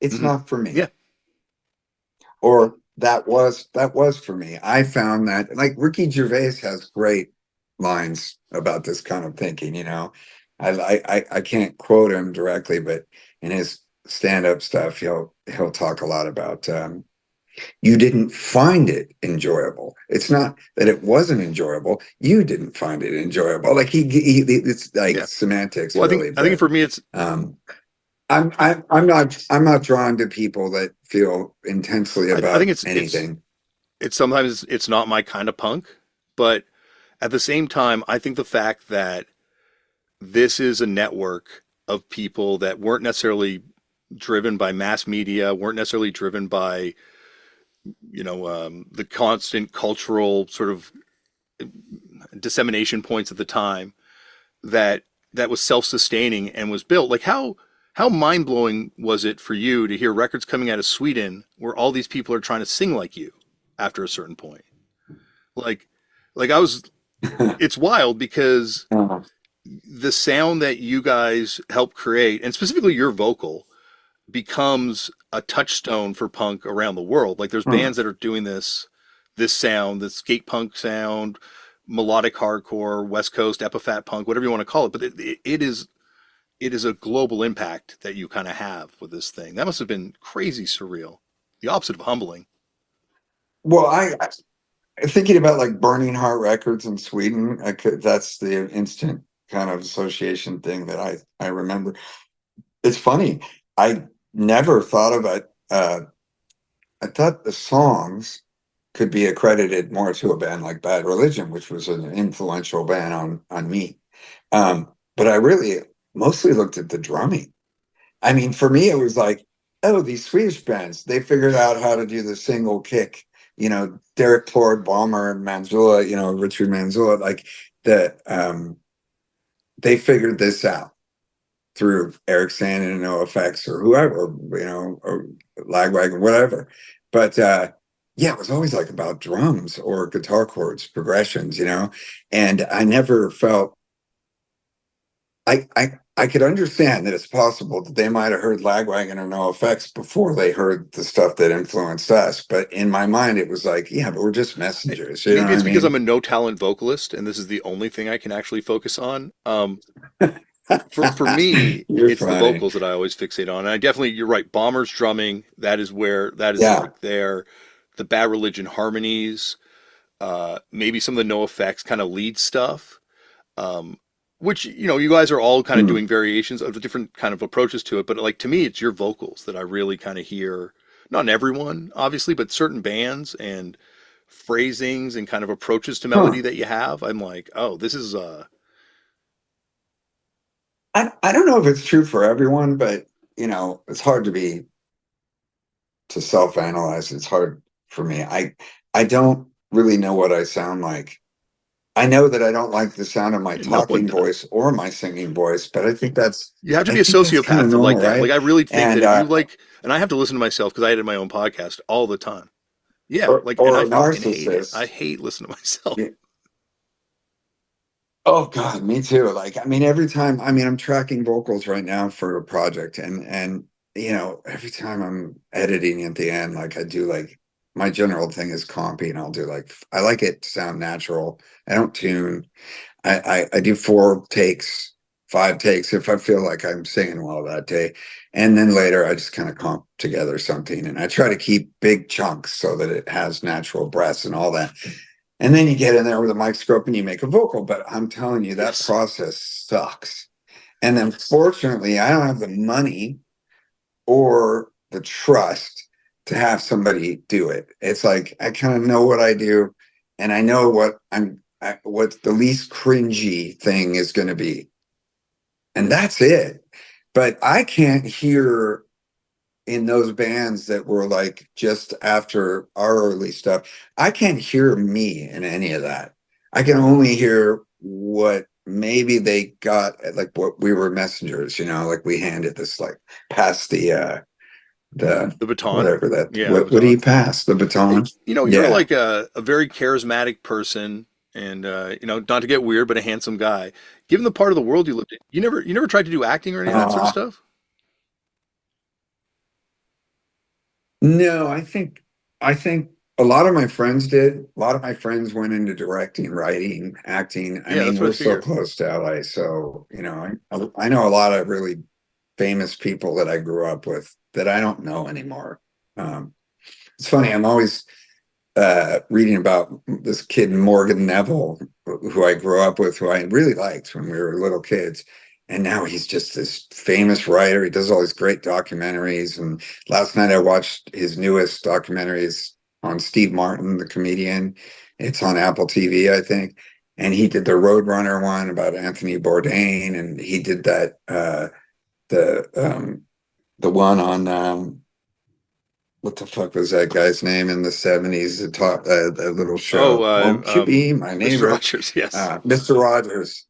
it's Hmm. not for me. Yeah. Or that was for me. I found that, like, Ricky Gervais has great lines about this kind of thinking, I can't quote him directly, but in his stand-up stuff, he'll talk a lot about you didn't find it enjoyable. It's not that it wasn't enjoyable. You didn't find it enjoyable. Like it's like Yeah. semantics, Well, really. I think But for me, it's, um, I'm not drawn to people that feel intensely I think about it's, anything. it's sometimes it's not my kind of punk, but at the same time, I think the fact that this is a network of people that weren't necessarily driven by mass media, weren't necessarily driven by, the constant cultural sort of dissemination points at the time that was self-sustaining and was built. Like how mind-blowing was it for you to hear records coming out of Sweden where all these people are trying to sing like you after a certain point? Like like I was it's wild because Uh, the sound that you guys help create, and specifically your vocal, becomes a touchstone for punk around the world. Like there's hmm. bands that are doing this sound, this skate punk sound, melodic hardcore, West Coast, Epi-Fat punk, whatever you want to call it. But it is it is a global impact that you kind of have with this thing. That must have been crazy surreal. The opposite of humbling. Well, thinking about like Burning Heart Records in Sweden, that's the instant kind of association thing that I remember. It's funny. I never thought of it. I thought the songs could be accredited more to a band like Bad Religion, which was an influential band on me. But I really mostly looked at the drumming. I mean, for me, it was like, oh, these Swedish bands, they figured out how to do the single kick. Derek Plord, Balmer, Manzula, Richard Manzula, like they figured this out through Eric Sandin and NoFX or whoever, or Lagwagon, whatever. But yeah, it was always like about drums or guitar chords, progressions, and I never felt I could understand that it's possible that they might have heard Lagwagon or NoFX before they heard the stuff that influenced us. But in my mind, it was like, yeah, but we're just messengers. You know Maybe what I it's because I'm mean? a no talent vocalist and this is the only thing I can actually focus on. For me, You're it's the funny. vocals that I always fixate on. And I definitely, you're right. Bomber's drumming, that is Yeah. like there. The Bad Religion harmonies, maybe some of the no effects kind of lead stuff. Um, which, you guys are all kind of Mm. doing variations of the different kind of approaches to it. But like to me, it's your vocals that I really kind of hear. Not in everyone, obviously, but certain bands and phrasings and kind of approaches to melody Huh. that you have. I'm like, oh, this is I don't know if it's true for everyone, but it's hard to self-analyze. It's hard for me. I don't really know what I sound like. I know that I don't like the sound of my no one talking does. voice or my singing voice, but You have to I be a think that's kind of sociopath to like normal, that. Like right? I really think that And if you like, and I have to listen to myself because I edit my own podcast all the time. Yeah, like, and or I a fucking hate it. I narcissist. hate listening to myself. Yeah. Oh God, me too. Like, I mean, every time, I mean, I'm tracking vocals right now for a project, and every time I'm editing at the end, like I do like my general thing is compy, and I'll do like I like it to sound natural. I don't tune. I do 4 takes, 5 takes if I feel like I'm singing well that day. And then later I just kind of comp together something and I try to keep big chunks so that it has natural breaths and all that. And then you get in there with a microscope and you make a vocal. But I'm telling you, that Yes. process sucks. And then fortunately, I don't have the money or the trust to have somebody do it. It's like I kind of know what I do, and I know what the least cringy thing is going to be, and that's it. But I can't hear in those bands that were like just after our early stuff. I can't hear me in any of that. I can only hear what maybe they got like what we were messengers, like we handed this like past the The baton. whatever that Yeah, the what do you baton. pass the Hey, baton. you're Yeah. like a very charismatic person and, not to get weird, but a handsome guy. Given the part of the world you lived in, you never tried to do acting or any of that sort of uh stuff? no, I think a lot of my friends did. A lot of my friends went into directing, writing, acting. I Yeah, mean, that's what I we're so figured. close to LA, so I know a lot of really famous people that I grew up with that I don't know anymore. um it's funny, I'm always reading about this kid Morgan Neville, who I grew up with, who I really liked when we were little kids. And now he's just this famous writer. He does all these great documentaries. And last night I watched his newest documentaries on Steve Martin, the comedian. It's on Apple TV, I think. And he did the Roadrunner one about Anthony Bourdain, and he did that the one on what the fuck was that guy's name in the 70s? The little Oh, show. Won't you be my Mr. neighbor? Rogers, yes. Mr. Rogers.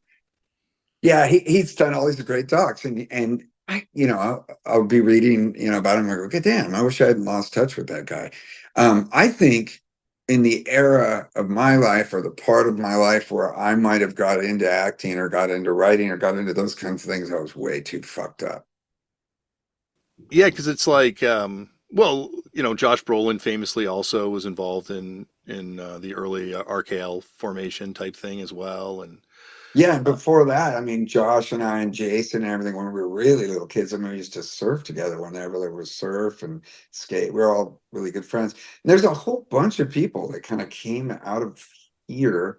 Yeah, he's done all these great docs, and I'll be reading about him. I go, God damn, I wish I hadn't lost touch with that guy. I think in the era of my life, or the part of my life where I might have got into acting or got into writing or got into those kinds of things, I was way too fucked up. Yeah, because it's like, well, Josh Brolin famously also was involved in the early RKL formation type thing as well, and Yeah, and Uh, before that, I mean, Josh and I and Jason and everything, when we were really little kids, I mean, we used to surf together whenever there was surf and skate. We were all really good friends. And there's a whole bunch of people that kind of came out of here.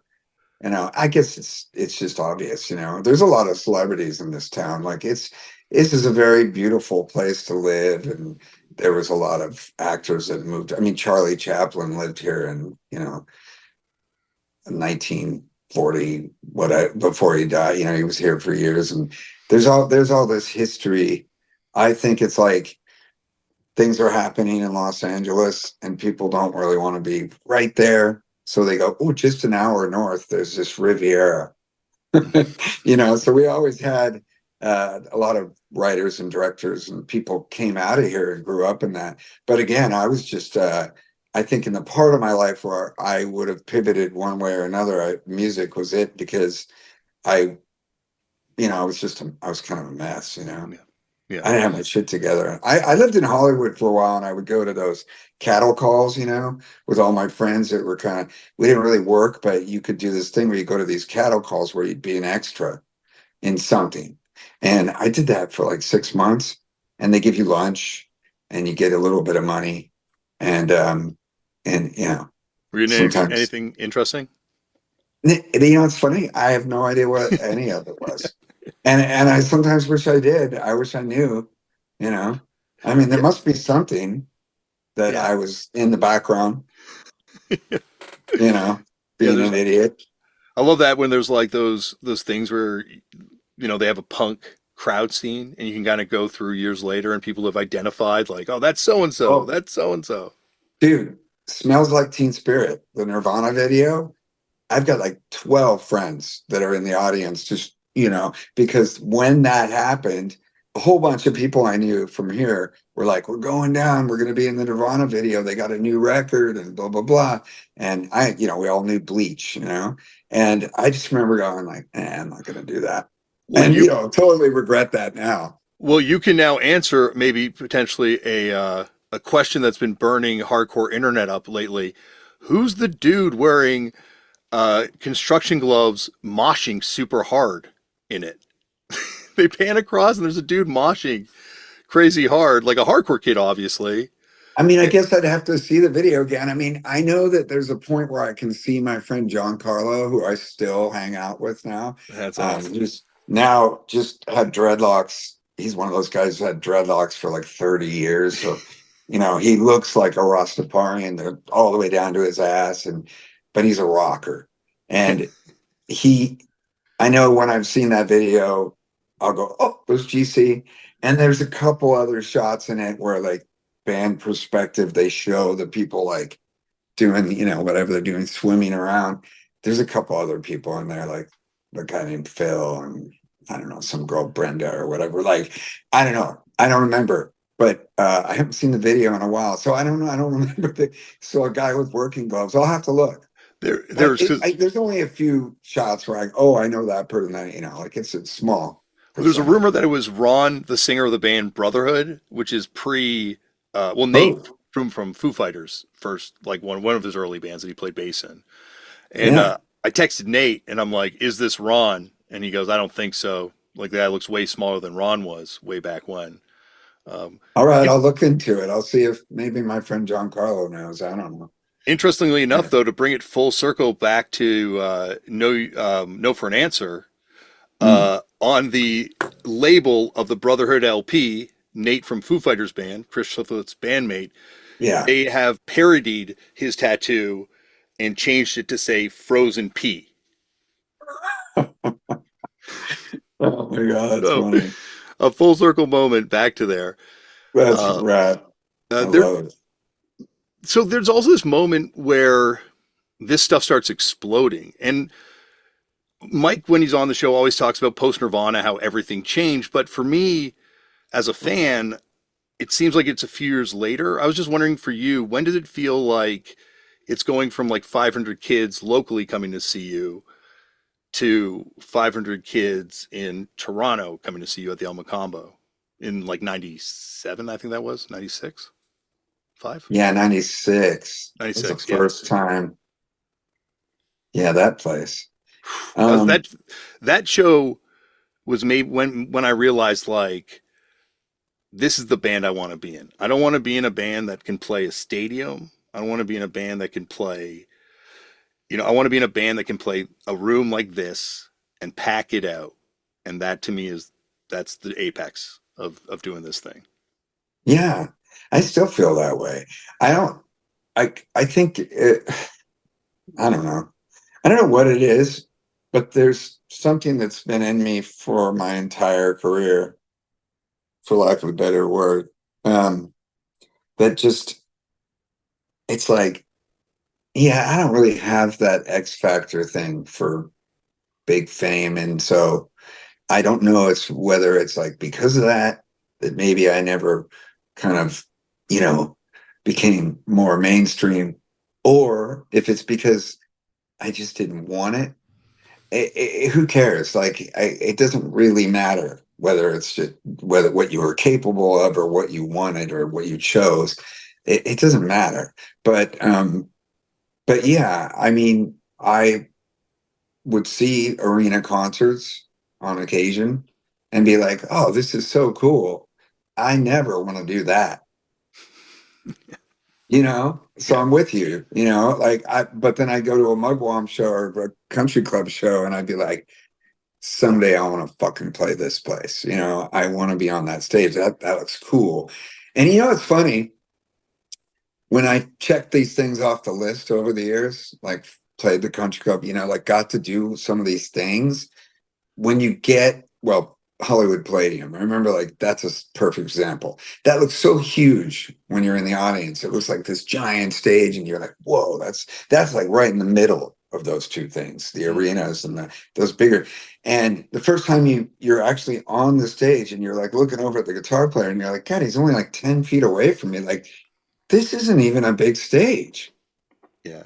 I guess it's just obvious, there's a lot of celebrities in this town. Like this is a very beautiful place to live, and there was a lot of actors that moved. I mean, Charlie Chaplin lived here in, 1940, before he died. He was here for years, and there's all this history. I think it's like things are happening in Los Angeles, and people don't really want to be right there. So they go, oh, just an hour north, there's this Riviera. So we always had a lot of writers and directors and people came out of here and grew up in that. But again, I was just, I think in the part of my life where I would have pivoted one way or another, music was it, because I, I was kind of a mess. yeah, yeah, I didn't have my shit together. I lived in Hollywood for a while, and I would go to those cattle calls, with all my friends that were we didn't really work, but you could do this thing where you go to these cattle calls where you'd be an extra in something. And I did that for like 6 months, and they give you lunch and you get a little bit of money. And were you in sometimes, anything interesting? it's funny. I have no idea what any of it was. And I sometimes wish I did. I wish I knew, you know. I mean, there Yeah, must be something that yeah, I was in the background, yeah. you know, being There's an idiot. I love that when there's like those things where they have a punk crowd scene and you can kind of go through years later and people have identified like, oh, that's so and so, Oh, that's so and so. dude, Smells Like Teen Spirit, the Nirvana video. I've got like 12 friends that are in the audience, just, because when that happened, a whole bunch of people I knew from here were like, we're going down, we're going to be in the Nirvana video. They got a new record and blah, blah, blah. And we all knew Bleach, and I just remember going like, I'm not going to do that. Well, And, you totally regret that now. well you can now answer maybe potentially a question that's been burning hardcore internet up lately. Who's the dude wearing construction gloves moshing super hard in it? They pan across and there's a dude moshing crazy hard, like a hardcore kid, obviously. I mean, I It, guess I'd have to see the video again. I mean, I know that there's a point where I can see my friend John Carlo, who I still hang out with now. that's awesome. Who's now just had dreadlocks. He's one of those guys who had dreadlocks for like 30 years. So, he looks like a Rastafarian. They're all the way down to his ass, but he's a rocker. And he I know when I've seen that video, I'll go, oh, there's GC. And there's a couple other shots in it where, like, band perspective, they show the people like doing, whatever they're doing, swimming around. There's a couple other people in there, like a guy named Phil, and I don't know, some girl Brenda or whatever. Like, I don't know. I don't remember. But I haven't seen the video in a while. So I don't know. I don't remember. So a guy with working gloves. I'll have to look. But There's because there's only a few shots where I know that person. That like it's small there's a percentage. rumor that it was Ron, the singer of the band Brotherhood, which is Nate Oh, from Foo Fighters first, like one of his early bands that he played bass in. And yeah. I texted Nate and I'm like, "Is this Ron?" And he goes, "I don't think so. Like that looks way smaller than Ron was way back when." Um, All right, in- I'll look into it. I'll see if maybe my friend John Carlo knows. I don't know. Interestingly enough, Yeah. though, to bring it full circle back to no for an answer, Mm, on the label of the Brotherhood LP, Nate from Foo Fighters band, Chris Shiflett's bandmate, yeah. they have parodied his tattoo and changed it to say "Frozen P." Oh my God, that's So, funny. a full circle moment back to there. That's Uh, rad. I there. love it. So there's also this moment where this stuff starts exploding, and Mike, when he's on the show, always talks about post Nirvana, how everything changed. But for me, as a fan, it seems like it's a few years later. I was just wondering for you, when did it feel like it's going from like 500 kids locally coming to see you to 500 kids in Toronto coming to see you at the El Macombo in like 97, I think that was 96, 5, Yeah, 96 was the 96. Yeah. first time. Yeah, that place. That was Um, that show was made when I realized like this is the band I want to be in. I don't want to be in a band that can play a stadium. I don't want to be in a band that can play, I want to be in a band that can play a room like this and pack it out. And that to me that's the apex of doing this thing. yeah, I still feel that way. I don't, I think, I don't know. I don't know what it is, but there's something that's been in me for my entire career, for lack of a better word, that just, it's like, yeah, I don't really have that X factor thing for big fame. And so I don't know whether it's like because of that, that maybe I never kind of, you know, became more mainstream, or if it's because I just didn't want it. Who cares? Like, it doesn't really matter whether it's just whether what you were capable of or what you wanted or what you chose. It doesn't matter. But yeah, I mean, I would see arena concerts on occasion and be like, "Oh, this is so cool. I never want to do that." So Yeah. I'm with you, like but then I go to a mugwump show or a country club show and I'd be like, someday I want to fucking play this place. I want to be on that stage. That looks cool. And it's funny when I checked these things off the list over the years, like played the country club, like got to do some of these things. When you get, well, Hollywood Palladium, I remember, like, that's a perfect example. That looks so huge when you're in the audience. It looks like this giant stage, and you're like, whoa, that's like right in the middle of those two things, the Mm. arenas and those bigger. And the first time you're actually on the stage and you're like looking over at the guitar player and you're like, God, he's only like 10 feet away from me. Like, this isn't even a big stage. Yeah.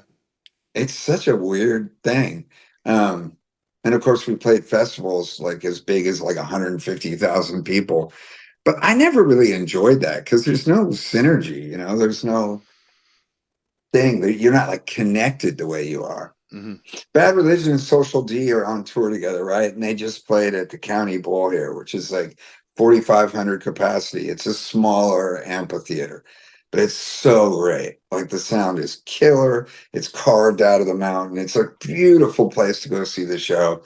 It's such a weird thing. Um, and of course, we played festivals like as big as like 150,000 people. But I never really enjoyed that because there's no synergy, there's no thing that you're not like connected the way you are. Hmm. Bad Religion and Social D are on tour together, right? And they just played at the County Bowl here, which is like 4,500 capacity. It's a smaller amphitheater, but it's so great. Like, the sound is killer. It's carved out of the mountain. It's a beautiful place to go see the show.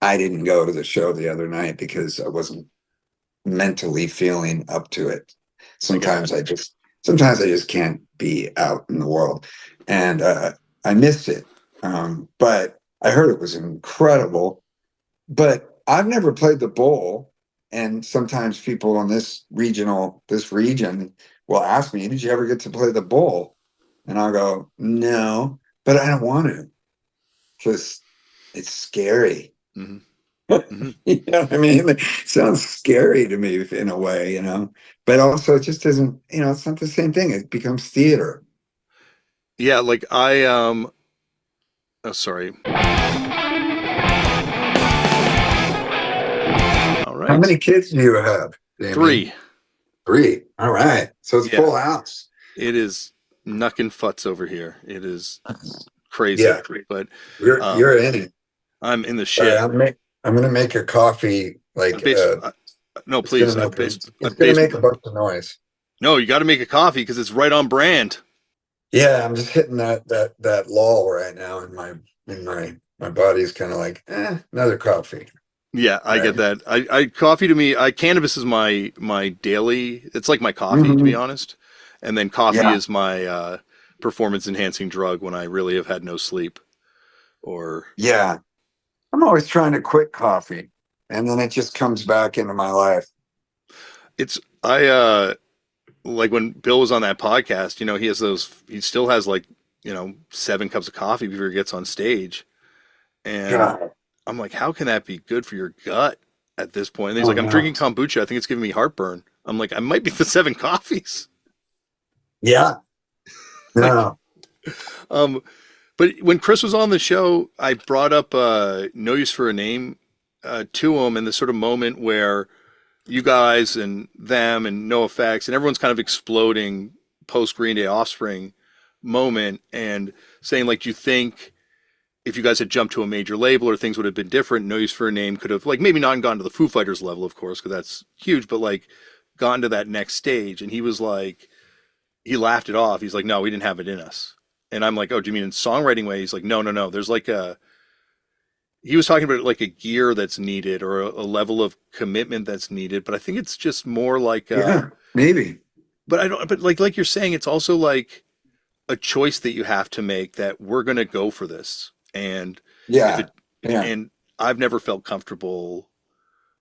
I didn't go to the show the other night because I wasn't mentally feeling up to it. I get Sometimes that. I just sometimes I just can't be out in the world. And I missed it. But I heard it was incredible. But I've never played the bowl. And sometimes people in this region will ask me, did you ever get to play the bowl? And I'll go, no, but I don't want to because it's scary. Hmm. Hmm. What I mean? It sounds scary to me in a way, but also it just isn't, it's not the same thing. It becomes theater. Yeah, like oh sorry. All How right. many kids do you have, Damian? Three. Three. All right. So it's Yeah. full house. It is knuckin' futz over here. It is crazy. Yeah. But You're um in it. I'm in the All right, shit. I'm gonna make a coffee. A Like, base no, it's gonna please. make A it's gonna base make a bunch of noise. No, you got to make a coffee because it's right on brand. Yeah, I'm just hitting that lull right now in my body's kind of like, another coffee. Yeah, I get Right. that. I coffee to me, I cannabis is my daily. It's like my coffee to be Hmm. honest, and then coffee Yeah. is my performance enhancing drug when I really have had no sleep or Yeah. I'm always trying to quit coffee, and then it just comes back into my life. it's I like when Bill was on that podcast. He still has like 7 cups of coffee before he gets on stage, and God. I'm like, how can that be good for your gut at this point? And he's Oh like, I'm no. drinking kombucha. I think it's giving me heartburn. I'm like, I might be the 7 coffees. Yeah. Like, No. um, but when Chris was on the show, I brought up No Use for a Name to him, and this sort of moment where you guys and them and No Effects and everyone's kind of exploding post Green Day Offspring moment, and saying like, do you think if you guys had jumped to a major label or things would have been different, No Use for a Name could have like maybe not gone to the Foo Fighters level, of course, because that's huge, but like gone to that next stage. And he was like, he laughed it off. He's like, no, we didn't have it in us. And I'm like, oh, do you mean in songwriting way? He's like, no, no, no. There's like a, he was talking about like a gear that's needed or a level of commitment that's needed. But I think it's just more like Yeah, maybe. but I don't, but like you're saying, it's also like a choice that you have to make that we're going to go for this. And if Yeah, it, yeah. and I've never felt comfortable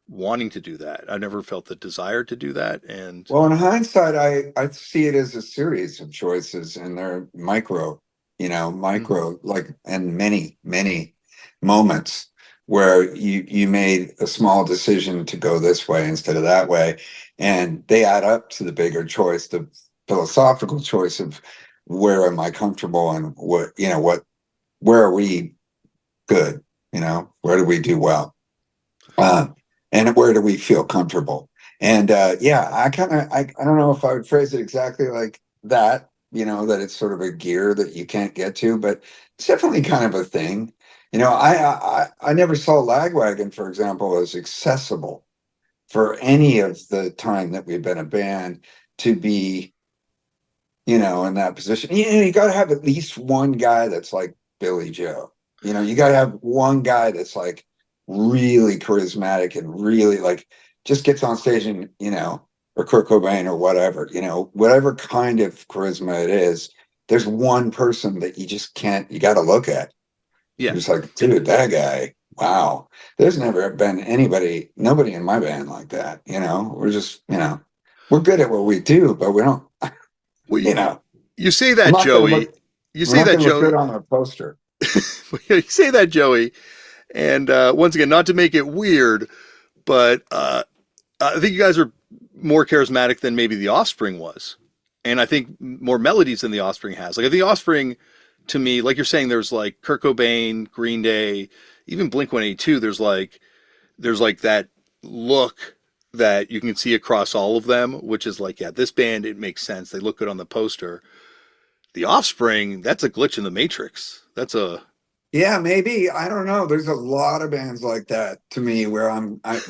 wanting to do that. I've never felt the desire to do that. And Well, in hindsight, I see it as a series of choices, and they're micro, mm, micro, like, and many, many moments where you made a small decision to go this way instead of that way, and they add up to the bigger choice, the philosophical choice of where am I comfortable and where are we good, where do we do well, uh, and where do we feel comfortable? And yeah, I don't know if I would phrase it exactly like that, that it's sort of a gear that you can't get to, but it's definitely kind of a thing. I never saw Lagwagon, for example, as accessible for any of the time that we've been a band to be, in that position. You got to have at least one guy that's like Billy Joe. You got to have one guy that's like really charismatic and really like just gets on stage and, or Kurt Cobain or whatever, whatever kind of charisma it is. There's one person that you just can't, you got to look at. yeah, You're just like, dude, that guy, wow. There's never been nobody in my band like that. We're just, we're good at what we do, but we don't, well, you know, you say I'm that, not going to Joey. look. You We're say not that, going to look good Joey. on a poster. You say that, Joey. And once again, not to make it weird, but I think you guys are more charismatic than maybe the Offspring was, and I think more melodies than the Offspring has. Like the Offspring, to me, like you're saying, there's like Kurt Cobain, Green Day, even Blink 182. There's like that look that you can see across all of them, which is like, yeah, this band, it makes sense. They look good on the poster. The Offspring, that's a glitch in the matrix. That's a Yeah, maybe. I don't know. There's a lot of bands like that to me where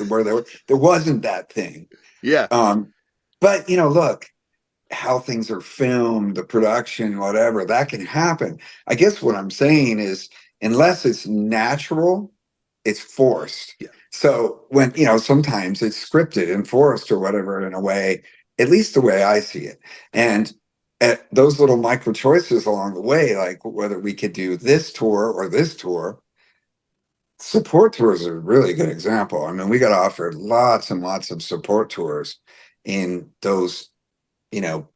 where there wasn't that thing. yeah, Um, but look, how things are filmed, the production, whatever, that can happen. I guess what I'm saying is, unless it's natural, it's forced. yeah, So when, sometimes it's scripted and forced or whatever in a way, at least the way I see it. And at those little micro choices along the way, like whether we could do this tour or this tour, support tours are a really good example. I mean, we got offered lots and lots of support tours in those, you know,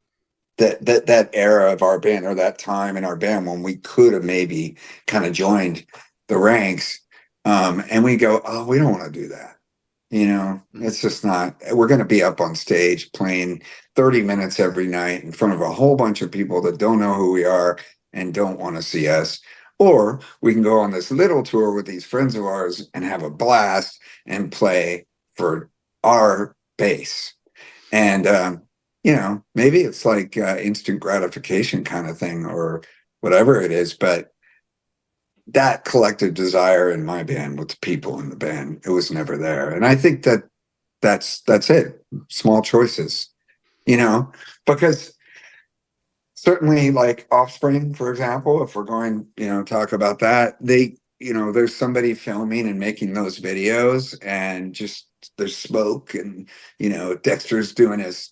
that era of our band or that time in our band when we could have maybe kind of joined the ranks. And we go, oh, we don't want to do that. mhm, It's just not, we're going to be up on stage playing 30 minutes every night in front of a whole bunch of people that don't know who we are and don't want to see us. Or we can go on this little tour with these friends of ours and have a blast and play for our base. And, maybe it's like instant gratification kind of thing or whatever it is, but that collective desire in my band with the people in the band, it was never there. And I think that's it. Small choices, you know, because certainly like Offspring, for example, if we're going, talk about that, there's somebody filming and making those videos and just there's smoke and, Dexter's doing his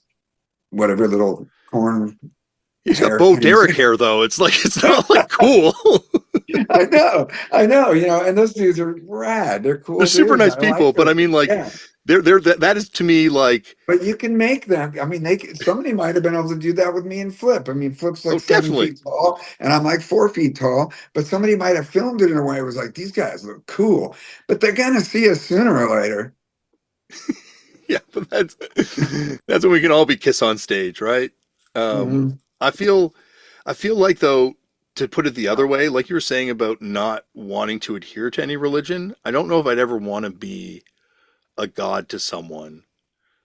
whatever little corn he's got hair Bo things. Derek hair though. It's like it's not like cool. I know, and those dudes are rad. They're They're cool super dudes. nice I like people, but I those. mean, like, Yeah. they're that is to me like, But you can make them. I mean, somebody might have been able to do that with me and Flip. I mean, Flip's like oh, seven definitely, feet tall, and I'm like 4 feet tall. But somebody might have filmed it in a way it was like, these guys look cool. But they're gonna see us sooner or later. yeah. But that's when we can all be Kiss on stage, right? Um, Mhm. I feel, I feel like though, to put it the other way, like you were saying about not wanting to adhere to any religion, I don't know if I'd ever want to be a god to someone.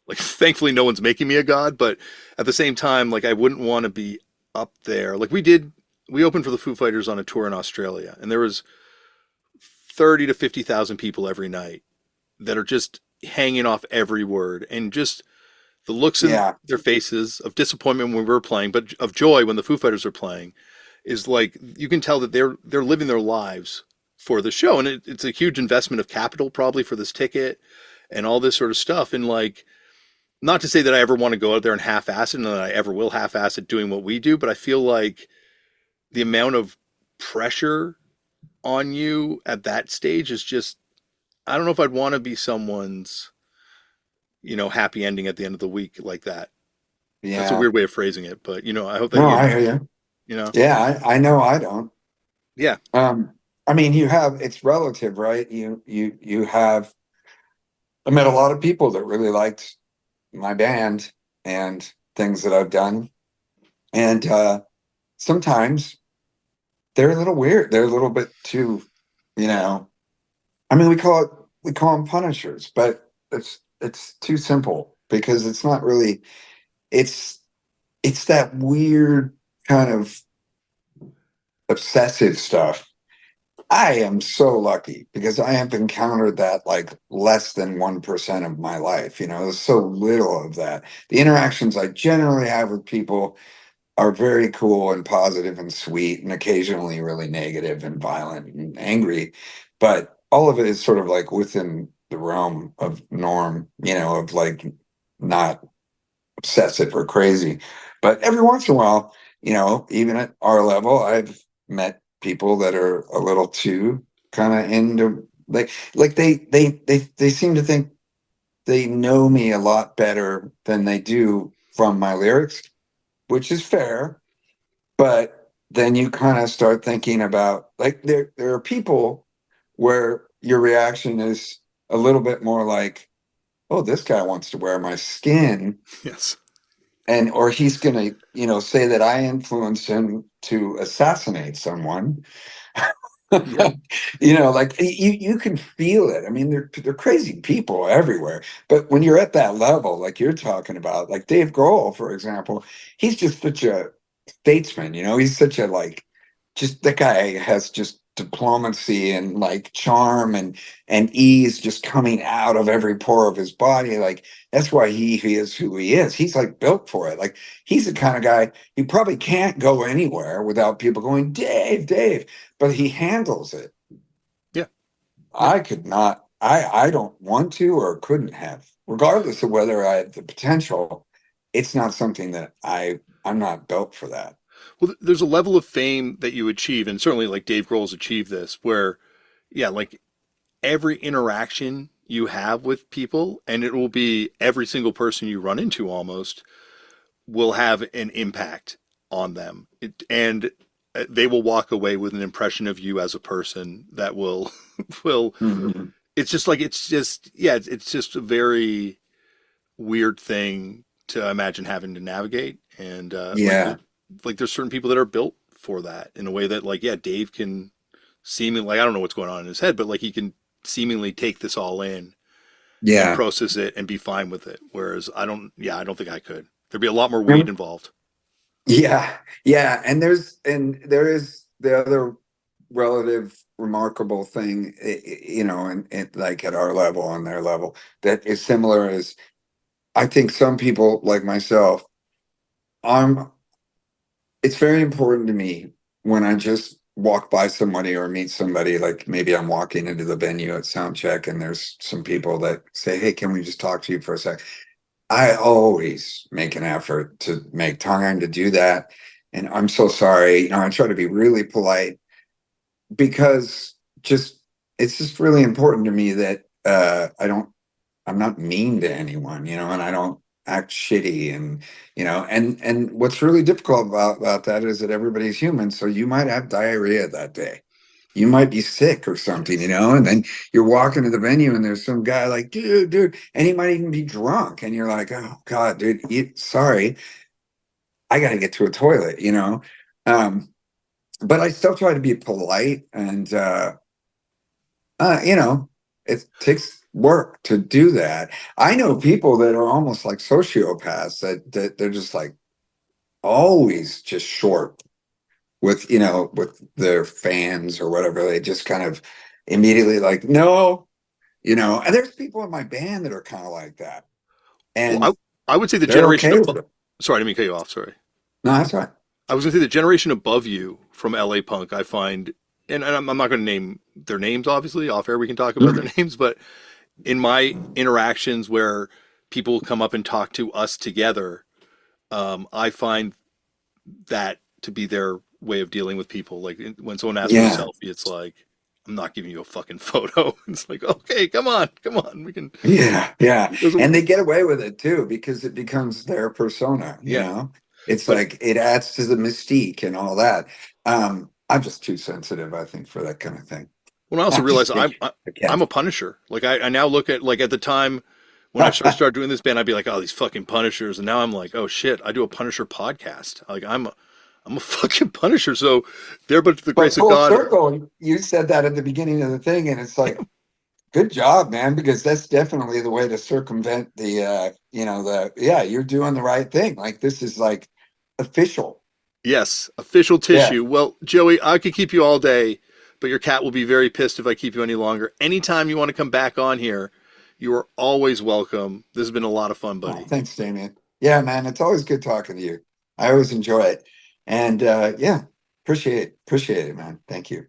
Like, thankfully, no one's making me a god, but at the same time, like, I wouldn't want to be up there. Like, we opened for the Foo Fighters on a tour in Australia, and there was 30 to 50,000 people every night that are just hanging off every word, and just the looks in Yeah. their faces of disappointment when we were playing, but of joy when the Foo Fighters are playing, is like you can tell that they're living their lives for the show, and it's a huge investment of capital probably for this ticket and all this sort of stuff. And like, not to say that I ever want to go out there and half-ass it, and that I ever will half-ass it doing what we do, but I feel like the amount of pressure on you at that stage is just, I don't know if I'd want to be someone's, happy ending at the end of the week like that. That's a Yeah. weird way of phrasing it, but I hope that No, I hear you. you know, Yeah, I know I don't. yeah, Um, I mean, it's relative, right? You have, I met a lot of people that really liked my band and things that I've done. And sometimes they're a little weird. They're a little bit too, you know, I mean, we call them punishers, but it's too simple because it's not really, it's, it's that weird kind of obsessive stuff. I am so lucky because I have encountered that like less than 1% of my life. There's so little of that. The interactions I generally have with people are very cool and positive and sweet, and occasionally really negative and violent and angry. But all of it is sort of like within the realm of norm, of like not obsessive or crazy. But every once in a while, even at our level, I've met people that are a little too kind of into like they seem to think they know me a lot better than they do from my lyrics, which is fair. But then you kind of start thinking about like there are people where your reaction is a little bit more like, oh, this guy wants to wear my skin, yes, and or he's gonna, say that I influenced him to assassinate someone. yeah, Like you can feel it. I mean, they're crazy people everywhere. But when you're at that level, like you're talking about, like Dave Grohl, for example, he's just such a statesman. He's such a like, just that guy has just diplomacy and like charm and ease just coming out of every pore of his body. Like that's why he is who he is. He's like built for it. Like he's the kind of guy he probably can't go anywhere without people going, Dave, Dave, but he handles it. yeah, yeah. I could not, I don't want to or couldn't have, regardless of whether I had the potential. It's not something that I'm not built for that. Well, there's a level of fame that you achieve, and certainly like Dave Grohl's achieved this, where, yeah, like every interaction you have with people, and it will be every single person you run into almost, will have an impact on them. And they will walk away with an impression of you as a person that will, will, Mhm. it's just like, it's just, yeah, it's just a very weird thing to imagine having to navigate. And Yeah. like there's certain people that are built for that in a way that like, yeah, Dave can seemingly, like, I don't know what's going on in his head, but like he can seemingly take this all in and Yeah. process it and be fine with it. Whereas I don't think I could. There'd be a lot more weed involved. Yeah, yeah, and there is the other relative remarkable thing, and like at our level, on their level, that is similar is I think some people like myself, I'm it's very important to me when I just walk by somebody or meet somebody, like maybe I'm walking into the venue at sound check and there's some people that say, hey, can we just talk to you for a sec? I always make an effort to make time to do that. And I'm so sorry. I try to be really polite because just it's just really important to me that I'm not mean to anyone, and I don't act shitty and and what's really difficult about that is that everybody's human. So you might have diarrhea that day. You might be sick or something, Yes. and then you're walking to the venue and there's some guy like, dude, and he might even be drunk, and you're like, oh God, dude, sorry, I got to get to a toilet, Um, but I still try to be polite and uh, you know, it takes work to do that. I know people that are almost like sociopaths that they're just like always just short with with their fans or whatever. They just kind of immediately like, no, and there's people in my band that are kind of like that. Well, And I would say the they're generation okay above. with it. Sorry, I didn't mean to cut you off. Sorry. No, that's right. I was going to say the generation above you from LA punk, I find, and I'm not going to name their names, obviously. Off air, we can talk about their names, but in my interactions where people come up and talk to us together, I find that to be their way of dealing with people. Like when someone asks for a Yeah. selfie, it's like, I'm not giving you a fucking photo. It's like, okay, come on, we can. Yeah, yeah. There's a, And they get away with it too because it becomes their persona, yeah, It's but like it adds to the mystique and all that. I'm just too sensitive, I think, for that kind of thing. when I also I realize just think again. I'm a punisher. Like I now look at like at the time when I first started doing this band, I'd be like, oh, these fucking punishers, and now I'm like, oh shit, I do a Punisher podcast. Like I'm a fucking Punisher. So there, but to the But grace of full God, circle, you said that at the beginning of the thing, and it's like, good job, man, because that's definitely the way to circumvent yeah, you're doing the right thing. Like this is like official. yes, official Yeah. tissue. Well, Joey, I could keep you all day, but your cat will be very pissed if I keep you any longer. Anytime you want to come back on here, you are always welcome. This has been a lot of fun, Oh, buddy. thanks, Damian. Yeah, man, it's always good talking to you. I always enjoy it. And yeah, appreciate it, man. Thank you.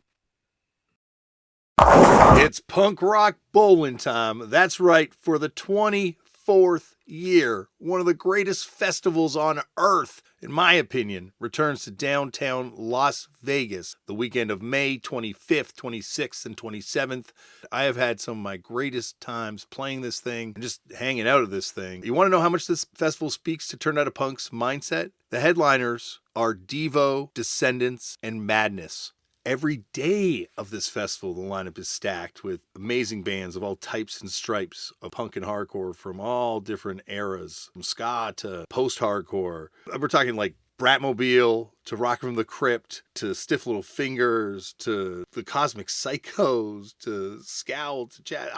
It's punk rock bowling time. That's right, for the 24th year. One of the greatest festivals on earth, in my opinion, returns to downtown Las Vegas the weekend of May 25th, 26th, and 27th. I have had some of my greatest times playing this thing and just hanging out at this thing. You want to know how much this festival speaks to Turn Out a Punk's mindset? The headliners are Devo, Descendants, and Madness. Every day of this festival, the lineup is stacked with amazing bands of all types and stripes of punk and hardcore from all different eras, from ska to post-hardcore. We're talking like Bratmobile to Rock from the Crypt to Stiff Little Fingers to the Cosmic Psychos to Scowl to Chat.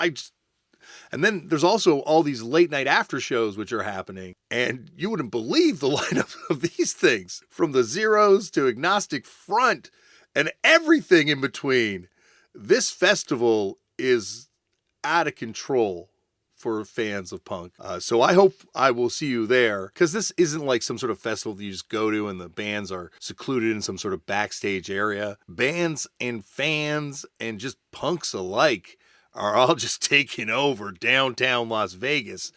And then there's also all these late night after shows which are happening, and you wouldn't believe the lineup of these things, from the Zeros to Agnostic Front and everything in between. This festival is out of control for fans of punk. So I hope I will see you there, because this isn't like some sort of festival that you just go to and the bands are secluded in some sort of backstage area. Bands and fans and just punks alike are all just taking over downtown Las Vegas.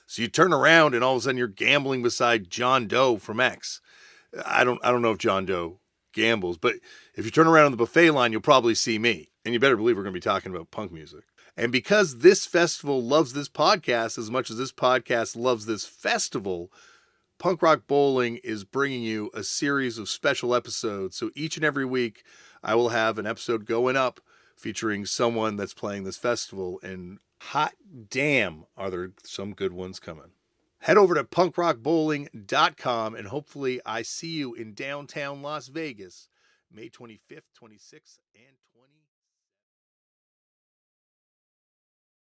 So you turn around and all of a sudden you're gambling beside John Doe from X. I don't know if John Doe gambles, but if you turn around on the buffet line, you'll probably see me. And you better believe we're going to be talking about punk music. And because this festival loves this podcast as much as this podcast loves this festival, Punk Rock Bowling is bringing you a series of special episodes. So each and every week, I will have an episode going up featuring someone that's playing this festival. And hot damn, are there some good ones coming. Head over to punkrockbowling.com and hopefully I see you in downtown Las Vegas, May 25th, 26th, and